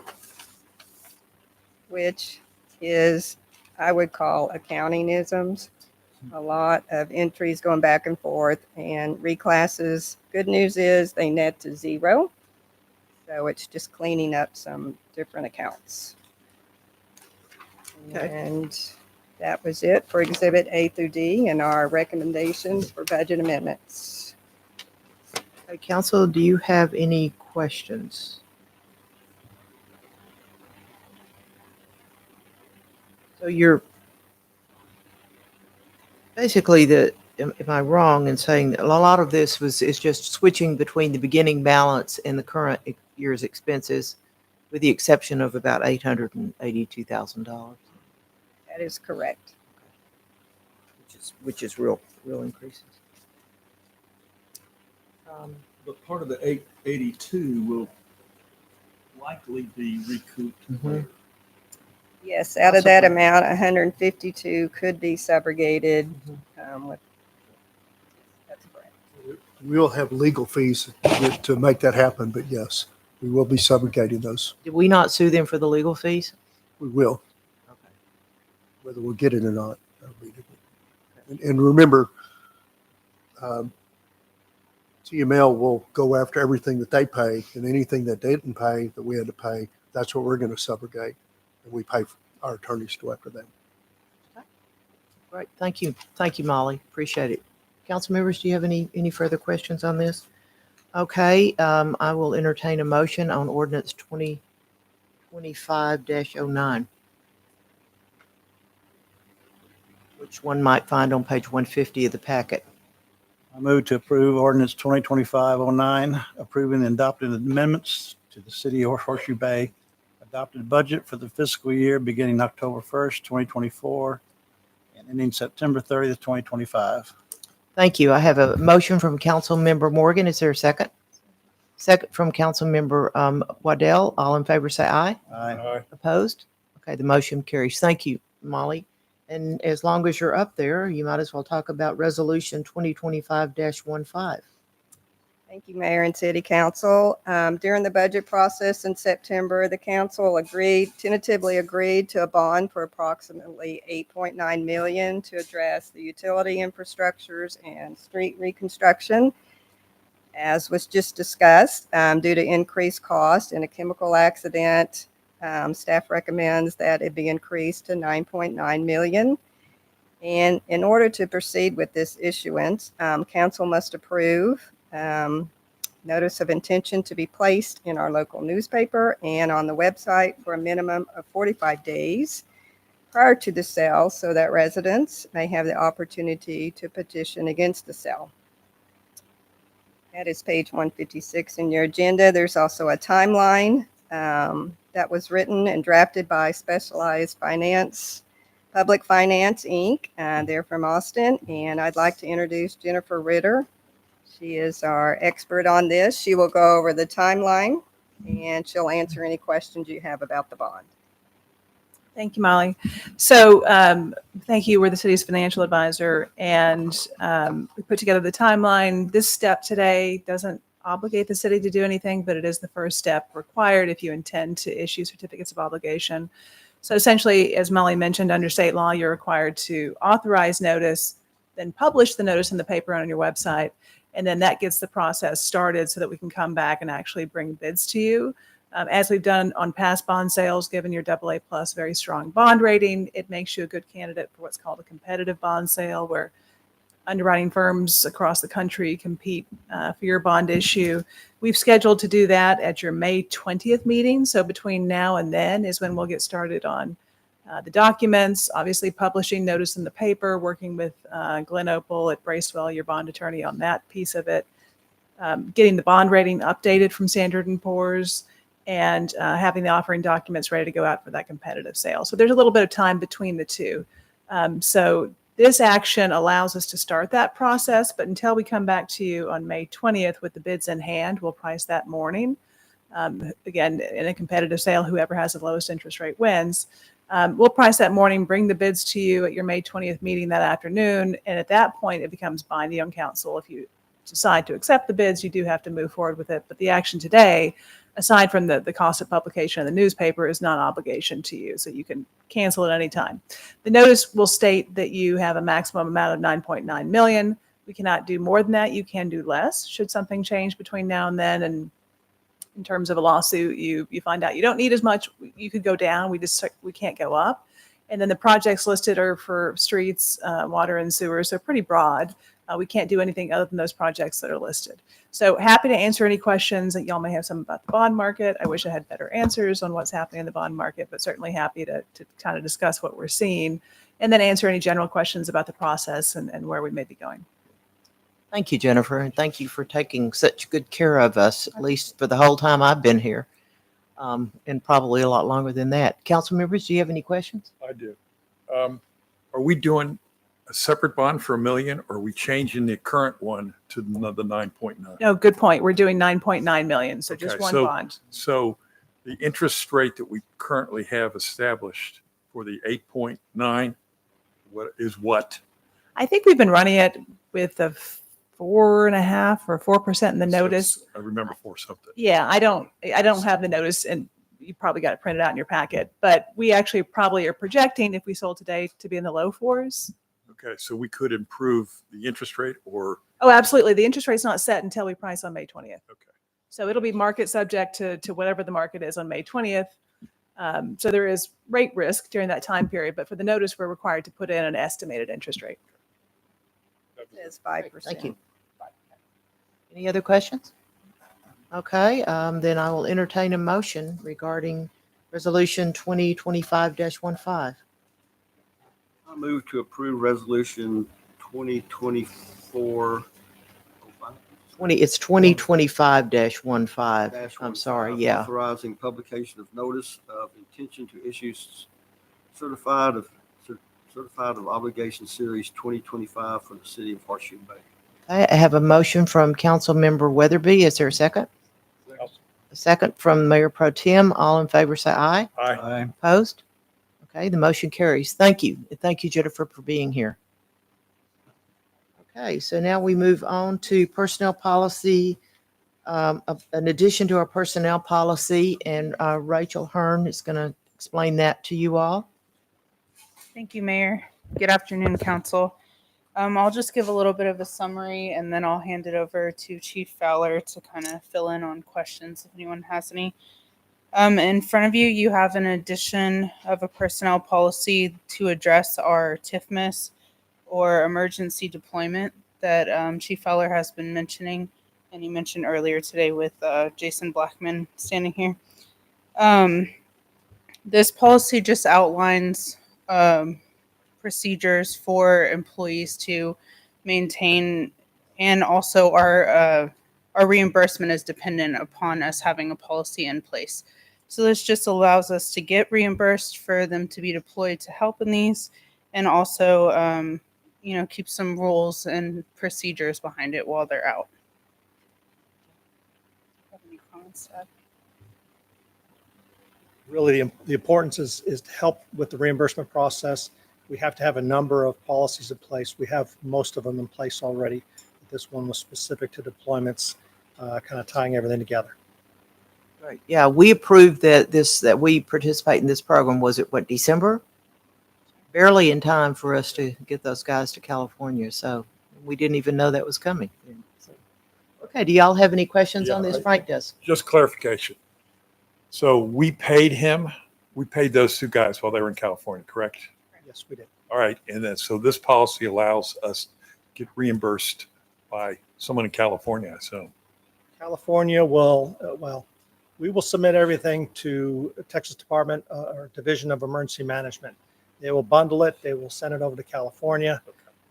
which is, I would call, accounting-isms. A lot of entries going back and forth and reclasses. Good news is they net to 0. So it's just cleaning up some different accounts. Okay. And that was it for Exhibit A through D and our recommendations for budget amendments. Okay, Council, do you have any questions? So you're basically am I wrong in saying that a lot of this is just switching between the beginning balance and the current year's expenses, with the exception of about $882,000, That is correct. which is real increases. But part of the 882 will likely be recouped Mhm. later. Yes, out of that Possibly. amount, 152 could be subrogated with. That's correct. We'll have legal fees to make that happen, but yes, we will be subrogating those. Did we not sue them for the legal fees? We will, Okay. whether we'll get it or not. And remember, TML will go after everything that they pay, and anything that they didn't pay that we had to pay, that's what we're going to subrogate. And we pay our attorneys to go after them. Great. Thank you. Thank you, Molly. Appreciate it. Council members, do you have any further questions on this? Okay, I will entertain a motion on ordinance 2025-09, which one might find on page 150 of the packet. I move to approve ordinance 2025-09, approving and adopting amendments to the city of Horseshoe Bay adopted budget for the fiscal year beginning October 1st, 2024, and ending September 30th, 2025. Thank you. I have a motion from Council Member Morgan. Is there a second? Second from Council Member Waddell. All in favor say aye. Aye. Opposed? Okay, the motion carries. Thank you, Molly. And as long as you're up there, you might as well talk about Resolution 2025-15. Thank you, Mayor and City Council. During the budget process in September, the council tentatively agreed to a bond for approximately $8.9 million to address the utility infrastructures and street reconstruction. As was just discussed, due to increased cost in a chemical accident, staff recommends that it be increased to $9.9 million. And in order to proceed with this issuance, council must approve notice of intention to be placed in our local newspaper and on the website for a minimum of 45 days prior to the sale, so that residents may have the opportunity to petition against the sale. That is page 156 in your agenda. There's also a timeline that was written and drafted by Specialized Finance, Public Finance, Inc. They're from Austin, and I'd like to introduce Jennifer Ritter. She is our expert on this. She will go over the timeline and she'll answer any questions you have about the bond. Thank you, Molly. So thank you. We're the city's financial advisor, and we put together the timeline. This step today doesn't obligate the city to do anything, but it is the first step required if you intend to issue certificates of obligation. So essentially, as Molly mentioned, under state law, you're required to authorize notice, then publish the notice in the paper on your website, and then that gets the process started so that we can come back and actually bring bids to you. As we've done on past bond sales, given your AA plus very strong bond rating, it makes you a good candidate for what's called a competitive bond sale, where underwriting firms across the country compete for your bond issue. We've scheduled to do that at your May 20th meeting. So between now and then is when we'll get started on the documents, obviously publishing notice in the paper, working with Glenn Opal at Bracewell, your bond attorney, on that piece of it, getting the bond rating updated from Standard & Poor's, and having the offering documents ready to go out for that competitive sale. So there's a little bit of time between the two. So this action allows us to start that process, but until we come back to you on May 20th with the bids in hand, we'll price that morning. Again, in a competitive sale, whoever has the lowest interest rate wins. We'll price that morning, bring the bids to you at your May 20th meeting that afternoon, and at that point, it becomes binding on council. If you decide to accept the bids, you do have to move forward with it. But the action today, aside from the cost of publication in the newspaper, is not obligation to you, so you can cancel at any time. The notice will state that you have a maximum amount of 9.9 million. We cannot do more than that. You can do less should something change between now and then. And in terms of a lawsuit, you find out you don't need as much, you could go down. We can't go up. And then the projects listed are for streets, water, and sewers. They're pretty broad. We can't do anything other than those projects that are listed. So happy to answer any questions that y'all may have some about the bond market. I wish I had better answers on what's happening in the bond market, but certainly happy to kind of discuss what we're seeing and then answer any general questions about the process and where we may be going. Thank you, Jennifer, and thank you for taking such good care of us, at least for the whole time I've been here, and probably a lot longer than that. Council members, do you have any questions? I do. Are we doing a separate bond for $1 million, or are we changing the current one to the 9.9? No, good point. We're doing 9.9 million, so just one bond. So the interest rate that we currently have established for the 8.9, what? I think we've been running it with a 4.5 or 4% in the notice. I remember 4 something. Yeah, I don't have the notice, and you probably got it printed out in your packet, but we actually probably are projecting, if we sold today, to be in the low 4s. Okay, so we could improve the interest rate, or? Oh, absolutely. The interest rate's not set until we price on May 20th. Okay. So it'll be market subject to whatever the market is on May 20th. So there is rate risk during that time period, but for the notice, we're required to put in an estimated interest rate. It's 5%. Thank you. Any other questions? Okay, then I will entertain a motion regarding Resolution 2025-15. I move to approve Resolution 2024. It's 2025-15. I'm sorry, yeah. Authorizing publication of notice of intention to issue certified of obligation series 2025 for the city of Horseshoe Bay. Okay, I have a motion from Councilmember Weatherby. Is there a second? A second from Mayor Pro Tem. All in favor say aye. Aye. Opposed? Okay, the motion carries. Thank you. Thank you, Jennifer, for being here. Okay, so now we move on to personnel policy. An addition to our personnel policy, and Rachel Hearn is going to explain that to you all. Thank you, Mayor. Good afternoon, Council. I'll just give a little bit of a summary, and then I'll hand it over to Chief Fowler to kind of fill in on questions if anyone has any. In front of you, you have an addition of a personnel policy to address our TIFMIS, or emergency deployment, that Chief Fowler has been mentioning, and he mentioned earlier today with Jason Blackman standing here. This policy just outlines procedures for employees to maintain, and also our reimbursement is dependent upon us having a policy in place. So this just allows us to get reimbursed for them to be deployed to help in these, and also keep some rules and procedures behind it while they're out. and stuff. Really, the importance is to help with the reimbursement process. We have to have a number of policies in place. We have most of them in place already. This one was specific to deployments, kind of tying everything together. Right. Yeah, we approved that we participate in this program. Was it December? Barely in time for us to get those guys to California. So we didn't even know that was coming. So, okay. Do y'all have any questions on this? Frank does. Just clarification. So we paid him, we paid those two guys while they were in California, correct? Yes, we did. All right. And then, so this policy allows us to get reimbursed by someone in California, I assume. California will, we will submit everything to Texas Department or Division of Emergency Management. They will bundle it. They will send it over to California,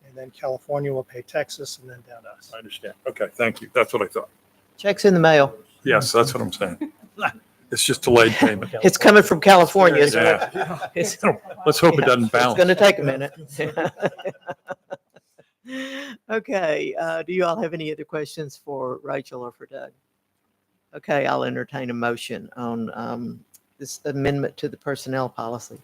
and then California will pay Texas and then down to us. I understand. Okay. Thank you. That's what I thought. Checks in the mail. Yes, that's what I'm saying. It's just delayed payment. It's coming from California. Is Yeah. what- it's- Let's hope it doesn't bounce. It's going to take a minute. Okay. Do you all have any other questions for Rachel or for Doug? Okay, I'll entertain a motion on this amendment to the personnel policy.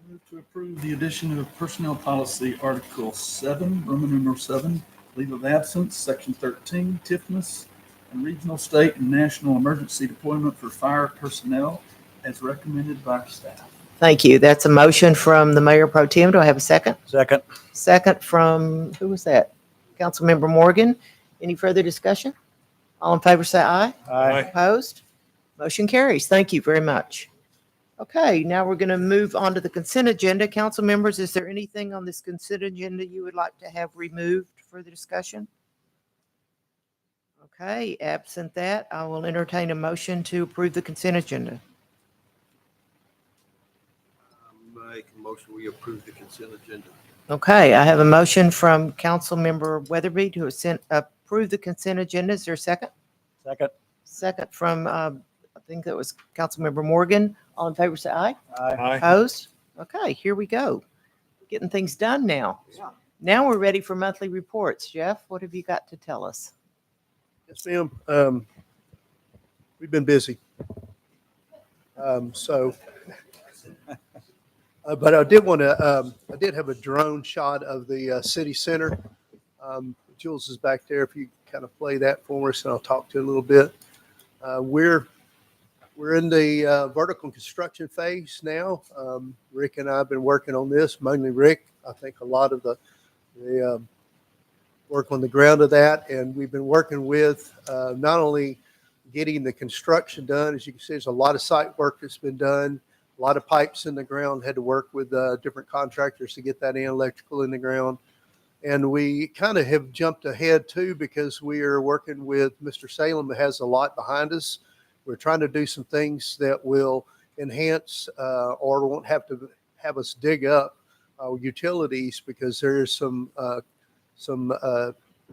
Move to approve the addition of Personnel Policy Article 7, Roman numeral 7, Leave of Absence, Section 13, TIFMAS, and Regional, State, and National Emergency Deployment for Fire Personnel as recommended by staff. Thank you. That's a motion from the Mayor Pro Tem. Do I have a second? Second. Second from, who was that? Councilmember Morgan. Any further discussion? All in favor say aye. Aye. Opposed? Motion carries. Thank you very much. Okay, now we're going to move on to the consent agenda. Council members, is there anything on this consent agenda you would like to have removed for the discussion? Okay, absent that, I will entertain a motion to approve the consent agenda. Make a motion, we approve the consent agenda. Okay, I have a motion from Councilmember Weatherby to approve the consent agenda. Is there a second? Second. Second from, I think that was Councilmember Morgan. All in favor, say aye. Aye. Opposed? Okay, here we go. Getting things done now. Now we're ready for monthly reports. Jeff, what have you got to tell us? Yes, ma'am. We've been busy. But I did want to, I did have a drone shot of the city center. Jules is back there. If you kind of play that for us, and I'll talk to you a little bit. We're in the vertical construction phase now. Rick and I have been working on this, mainly Rick. I think a lot of the work on the ground of that, and we've been working with not only getting the construction done. As you can see, there's a lot of site work that's been done. A lot of pipes in the ground. Had to work with different contractors to get that in, electrical in the ground. And we kind of have jumped ahead too, because we are working with Mr. Salem, that has a lot behind us. We're trying to do some things that will enhance or won't have to have us dig up utilities, because there is some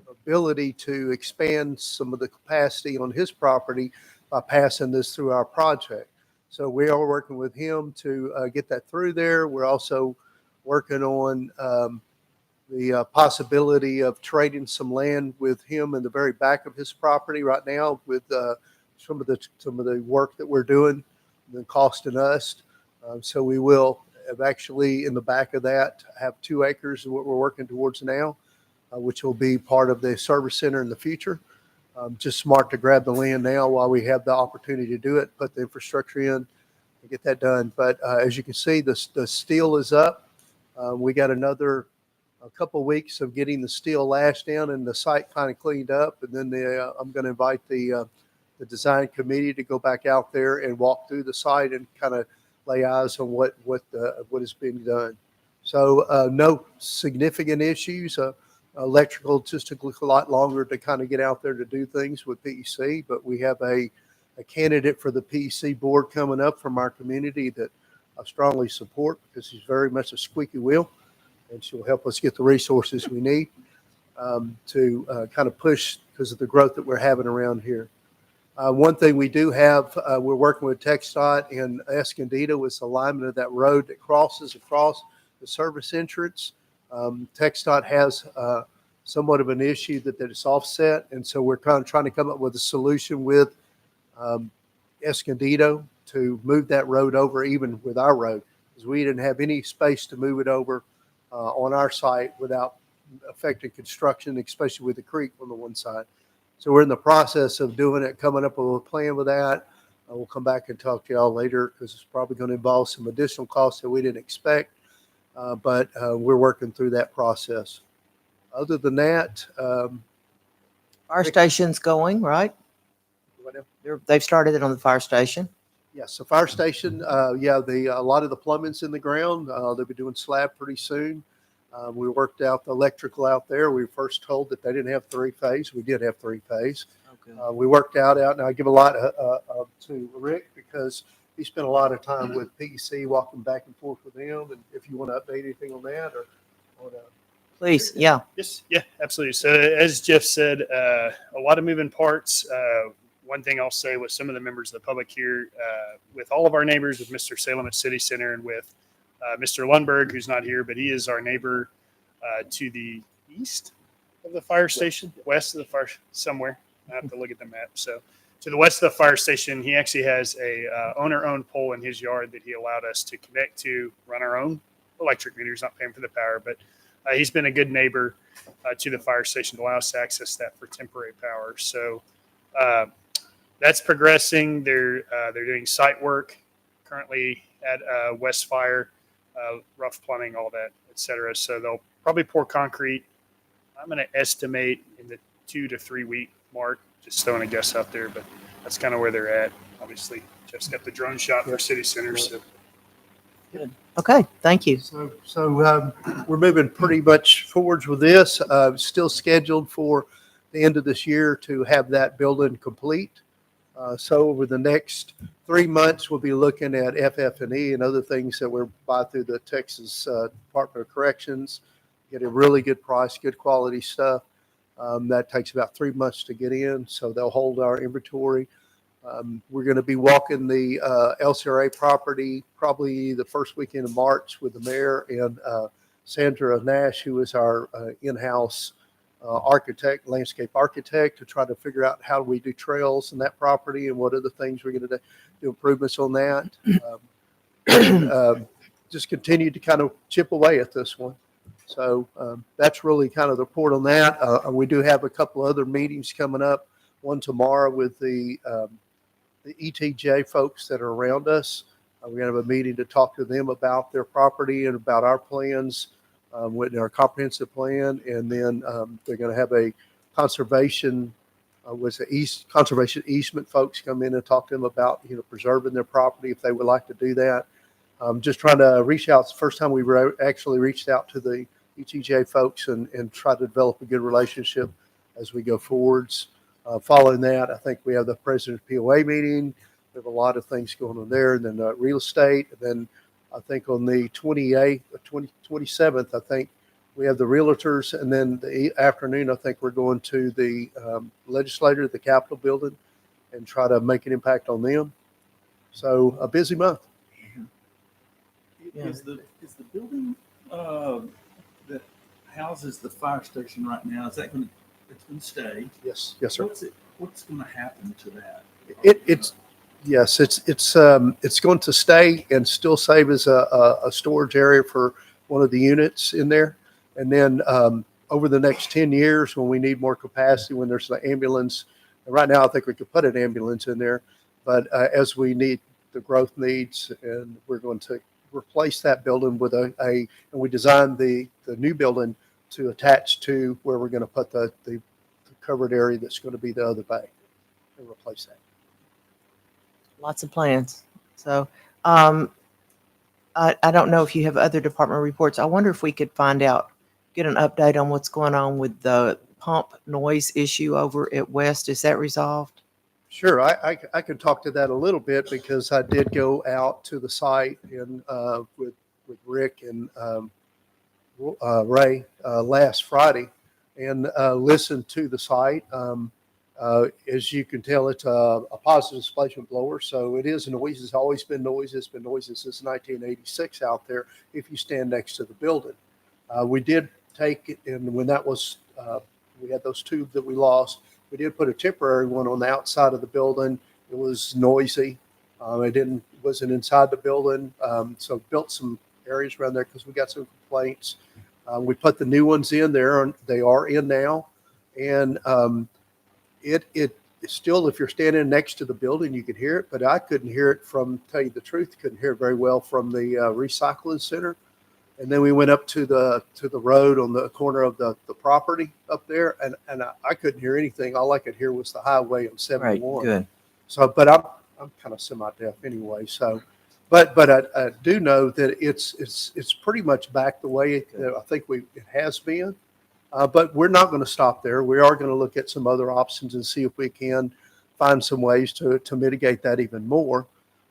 ability to expand some of the capacity on his property by passing this through our project. So we are working with him to get that through there. We're also working on the possibility of trading some land with him in the very back of his property right now, with some of the work that we're doing, the costing us. So we will have actually in the back of that have 2 acres of what we're working towards now, which will be part of the service center in the future. Just smart to grab the land now while we have the opportunity to do it, put the infrastructure in and get that done. But as you can see, the steel is up. We got another couple of weeks of getting the steel lashed down and the site kind of cleaned up. And then I'm going to invite the design committee to go back out there and walk through the site and kind of lay eyes on what is being done. So no significant issues. Electrical just took a lot longer to kind of get out there to do things with PEC, but we have a candidate for the PEC board coming up from our community that I strongly support, because he's very much a squeaky wheel, and she'll help us get the resources we need to kind of push because of the growth that we're having around here. One thing we do have, we're working with TxDOT in Escondido with alignment of that road that crosses across the service entrance. TxDOT has somewhat of an issue that it's offset, and so we're kind of trying to come up with a solution with Escondido to move that road over, even with our road, because we didn't have any space to move it over on our site without affecting construction, especially with the creek on the one side. So we're in the process of doing it, coming up with a plan with that. We'll come back and talk to y'all later because it's probably going to involve some additional costs that we didn't expect, but we're working through that process. Other than that, Fire station's going, right? They've started it on the fire station. yes, the fire station, yeah, a lot of the plumbing's in the ground. They'll be doing slab pretty soon. We worked out the electrical out there. We were first told that they didn't have three-phase. We did have three-phase. We worked out, and I give a lot to Rick because he spent a lot of time with PEC walking back and forth with them. And if you want to update anything on that or Please, yeah. Yes, yeah, absolutely. So as Jeff said, a lot of moving parts. One thing I'll say with some of the members of the public here, with all of our neighbors, with Mr. Salem at City Center and with Mr. Lundberg, who's not here, but he is our neighbor to the east of the fire station, west of the fire, somewhere. I have to look at the map. So to the west of the fire station, he actually has a owner-owned pole in his yard that he allowed us to connect to, run our own electric meters, not paying for the power, but he's been a good neighbor to the fire station to allow us to access that for temporary power. So that's progressing. They're doing site work currently at West Fire, rough plumbing, all that, et cetera. So they'll probably pour concrete. I'm going to estimate in the 2 to 3 week mark, just throwing a guess out there, but that's kind of where they're at. Obviously, just got the drone shot for City Center. So. Good. Okay, thank you. So we're moving pretty much forwards with this. Still scheduled for the end of this year to have that building complete. So over the next 3 months, we'll be looking at FF&E and other things that we're buy through the Texas Department of Corrections. Get a really good price, good quality stuff. That takes about 3 months to get in, so they'll hold our inventory. We're going to be walking the LCRA property probably the first weekend of March with the mayor and Sandra Nash, who is our in-house architect, landscape architect, to try to figure out how we do trails in that property and what other things we're going to do improvements on that. Just continue to kind of chip away at this one. So that's really kind of the report on that. We do have a couple other meetings coming up. One tomorrow with the ETJ folks that are around us. We're going to have a meeting to talk to them about their property and about our plans with our comprehensive plan. And then they're going to have a conservation conservation easement folks come in and talk to them about, preserving their property if they would like to do that. Just trying to reach out. It's the first time we actually reached out to the ETJ folks and try to develop a good relationship as we go forwards. Following that, I think we have the President's POA meeting. We have a lot of things going on there. And then real estate. And then I think on the 28th, 27th, I think we have the realtors. And then the afternoon, I think we're going to the legislator, the Capitol building, and try to make an impact on them. So a busy month. Is the building that houses the fire station right now, is that going to, it's going to stay? Yes, sir. What's going to happen to that? It's going to stay and still save as a storage area for one of the units in there. And then over the next 10 years, when we need more capacity, when there's an ambulance, and right now I think we could put an ambulance in there, but as we need the growth needs, and we're going to replace that building with and we designed the new building to attach to where we're going to put the covered area that's going to be the other bay and replace that. Lots of plans. So I don't know if you have other department reports. I wonder if we could get an update on what's going on with the pump noise issue over at West. Is that resolved? Sure, I can talk to that a little bit because I did go out to the site and with Rick and Ray last Friday and listened to the site. As you can tell, it's a positive displacement blower, so it is noise. It's always been noise. It's been noisy since 1986 out there if you stand next to the building. We did take it, and when that was, we had those tubes that we lost. We did put a temporary one on the outside of the building It was noisy. Wasn't inside the building. So built some areas around there because we got some complaints. We put the new ones in there, and they are in now. And it still, if you're standing next to the building, you could hear it, but I couldn't hear it tell you the truth, couldn't hear it very well from the recycling center. And then we went up to the road on the corner of the property up there, and I couldn't hear anything. All I could hear was the highway on 71. Good. So, but I'm kind of semi-deaf anyway. So, but I do know that it's pretty much back the way I think it has been. But we're not going to stop there. We are going to look at some other options and see if we can find some ways to mitigate that even more,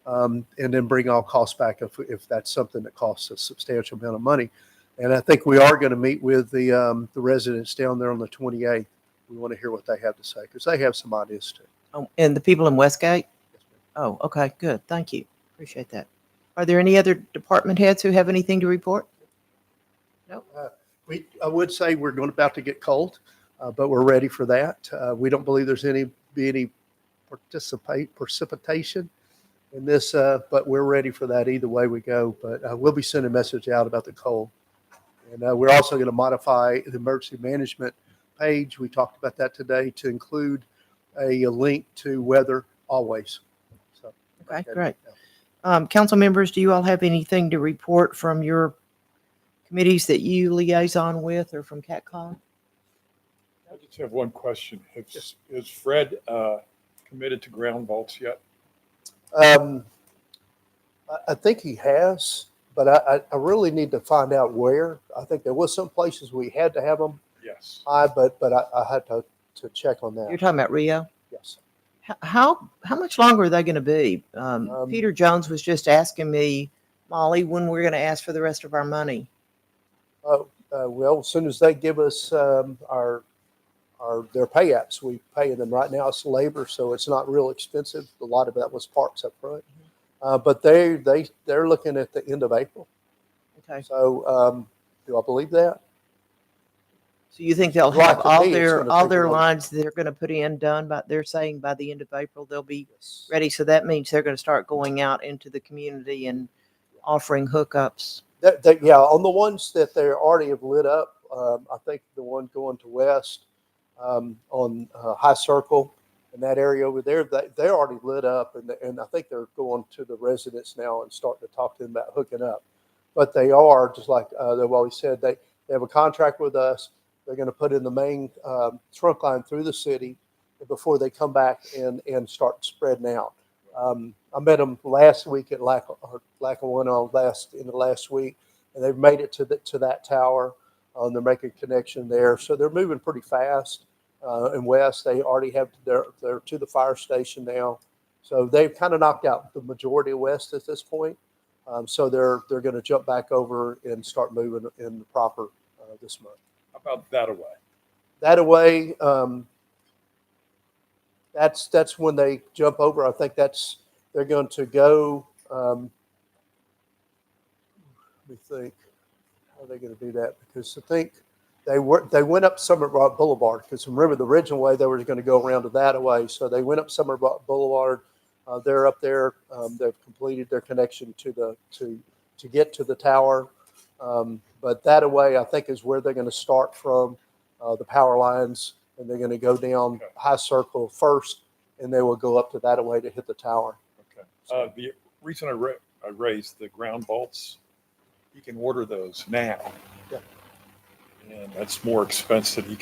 and then bring all costs back if that's something that costs a substantial amount of money. And I think we are going to meet with the residents down there on the 28th. We want to hear what they have to say because they have some ideas too. Oh, and the people in Westgate? Oh, okay, good. Thank you. Appreciate that. Are there any other department heads who have anything to report? I would say we're about to get cold, but we're ready for that. We don't believe there's any precipitation in this, but we're ready for that either way we go. But we'll be sending a message out about the cold. And we're also going to modify the emergency management page. We talked about that today to include a link to weather always. So, Okay, great. Council members, do you all have anything to report from your committees that you liaison with or from CatCon? I just have one question. Is Fred committed to ground vaults yet? I think he has, but I really need to find out where. I think there was some places we had to have them. Yes. But I had to check on that. You're talking about Rio? Yes. How much longer are they going to be? Peter Jones was just asking me, Molly, when we're going to ask for the rest of our money. Well, as soon as they give us their pay apps, we pay them right now. It's labor, so it's not real expensive. A lot of that was parts up front, but they're looking at the end of April. Okay. So do I believe that? So you think they'll Right, have to all me, it's their gonna all take a their long lines they're going to put in done, but they're saying by the end of April they'll be ready. So that means they're going to start going out into the community and offering hookups. Yeah, on the ones that they already have lit up, I think the one going to west on High Circle and that area over there, they're already lit up, and I think they're going to the residents now and starting to talk to them about hooking up. But they are, just like they've always said, they have a contract with us. They're going to put in the main trunk line through the city before they come back and start spreading out. I met them last week at Lackawanna in the last week, and they've made it to that tower. They're making a connection there, so they're moving pretty fast. In west, they already have they're to the fire station now, so they've kind of knocked out the majority of west at this point. So they're going to jump back over and start moving in the proper this month. How about that away? That away, that's when they jump over. I think they're going to go. Let me think. How are they going to do that? Because I think they went up Summer Boulevard. Because remember, the original way they were going to go around to that away. So they went up Summer Boulevard. They're up there. They've completed their connection to get to the tower. But that away, I think, is where they're going to start from the power lines, and they're going to go down High Circle first, and they will go up to that away to hit the tower. Okay. The reason I raised the ground vaults, you can order those now. Yeah. And that's more expensive. You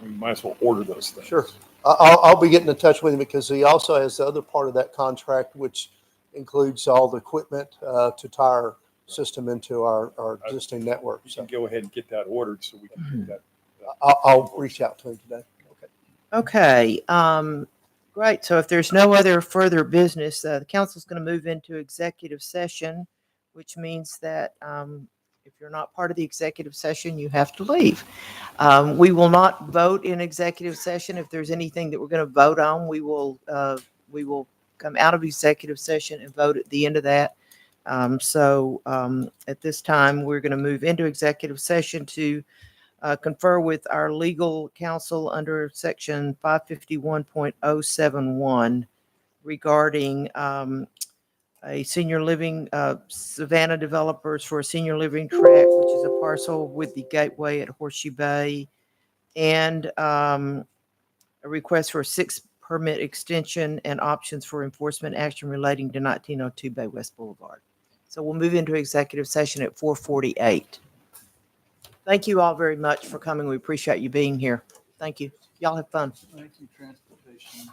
might as well order those things. Sure. I'll be getting in touch with him because he also has the other part of that contract, which includes all the equipment to tie our system into our existing network. You can go ahead and get that ordered so we can get that. I'll reach out to him today. Okay. Great. So if there's no other further business, the council's going to move into executive session, which means that if you're not part of the executive session, you have to leave. We will not vote in executive session. If there's anything that we're going to vote on, we will come out of executive session and vote at the end of that. So at this time, we're going to move into executive session to confer with our legal counsel under section 551.071 regarding a senior living, Savannah Developers for a senior living tract, which is a parcel with the gateway at Horseshoe Bay, and a request for a 6 permit extension and options for enforcement action relating to 1902 Bay West Boulevard. So we'll move into executive session at 4:48. Thank you all very much for coming. We appreciate you being here. Thank you. Y'all have fun. Thank you, Transportation.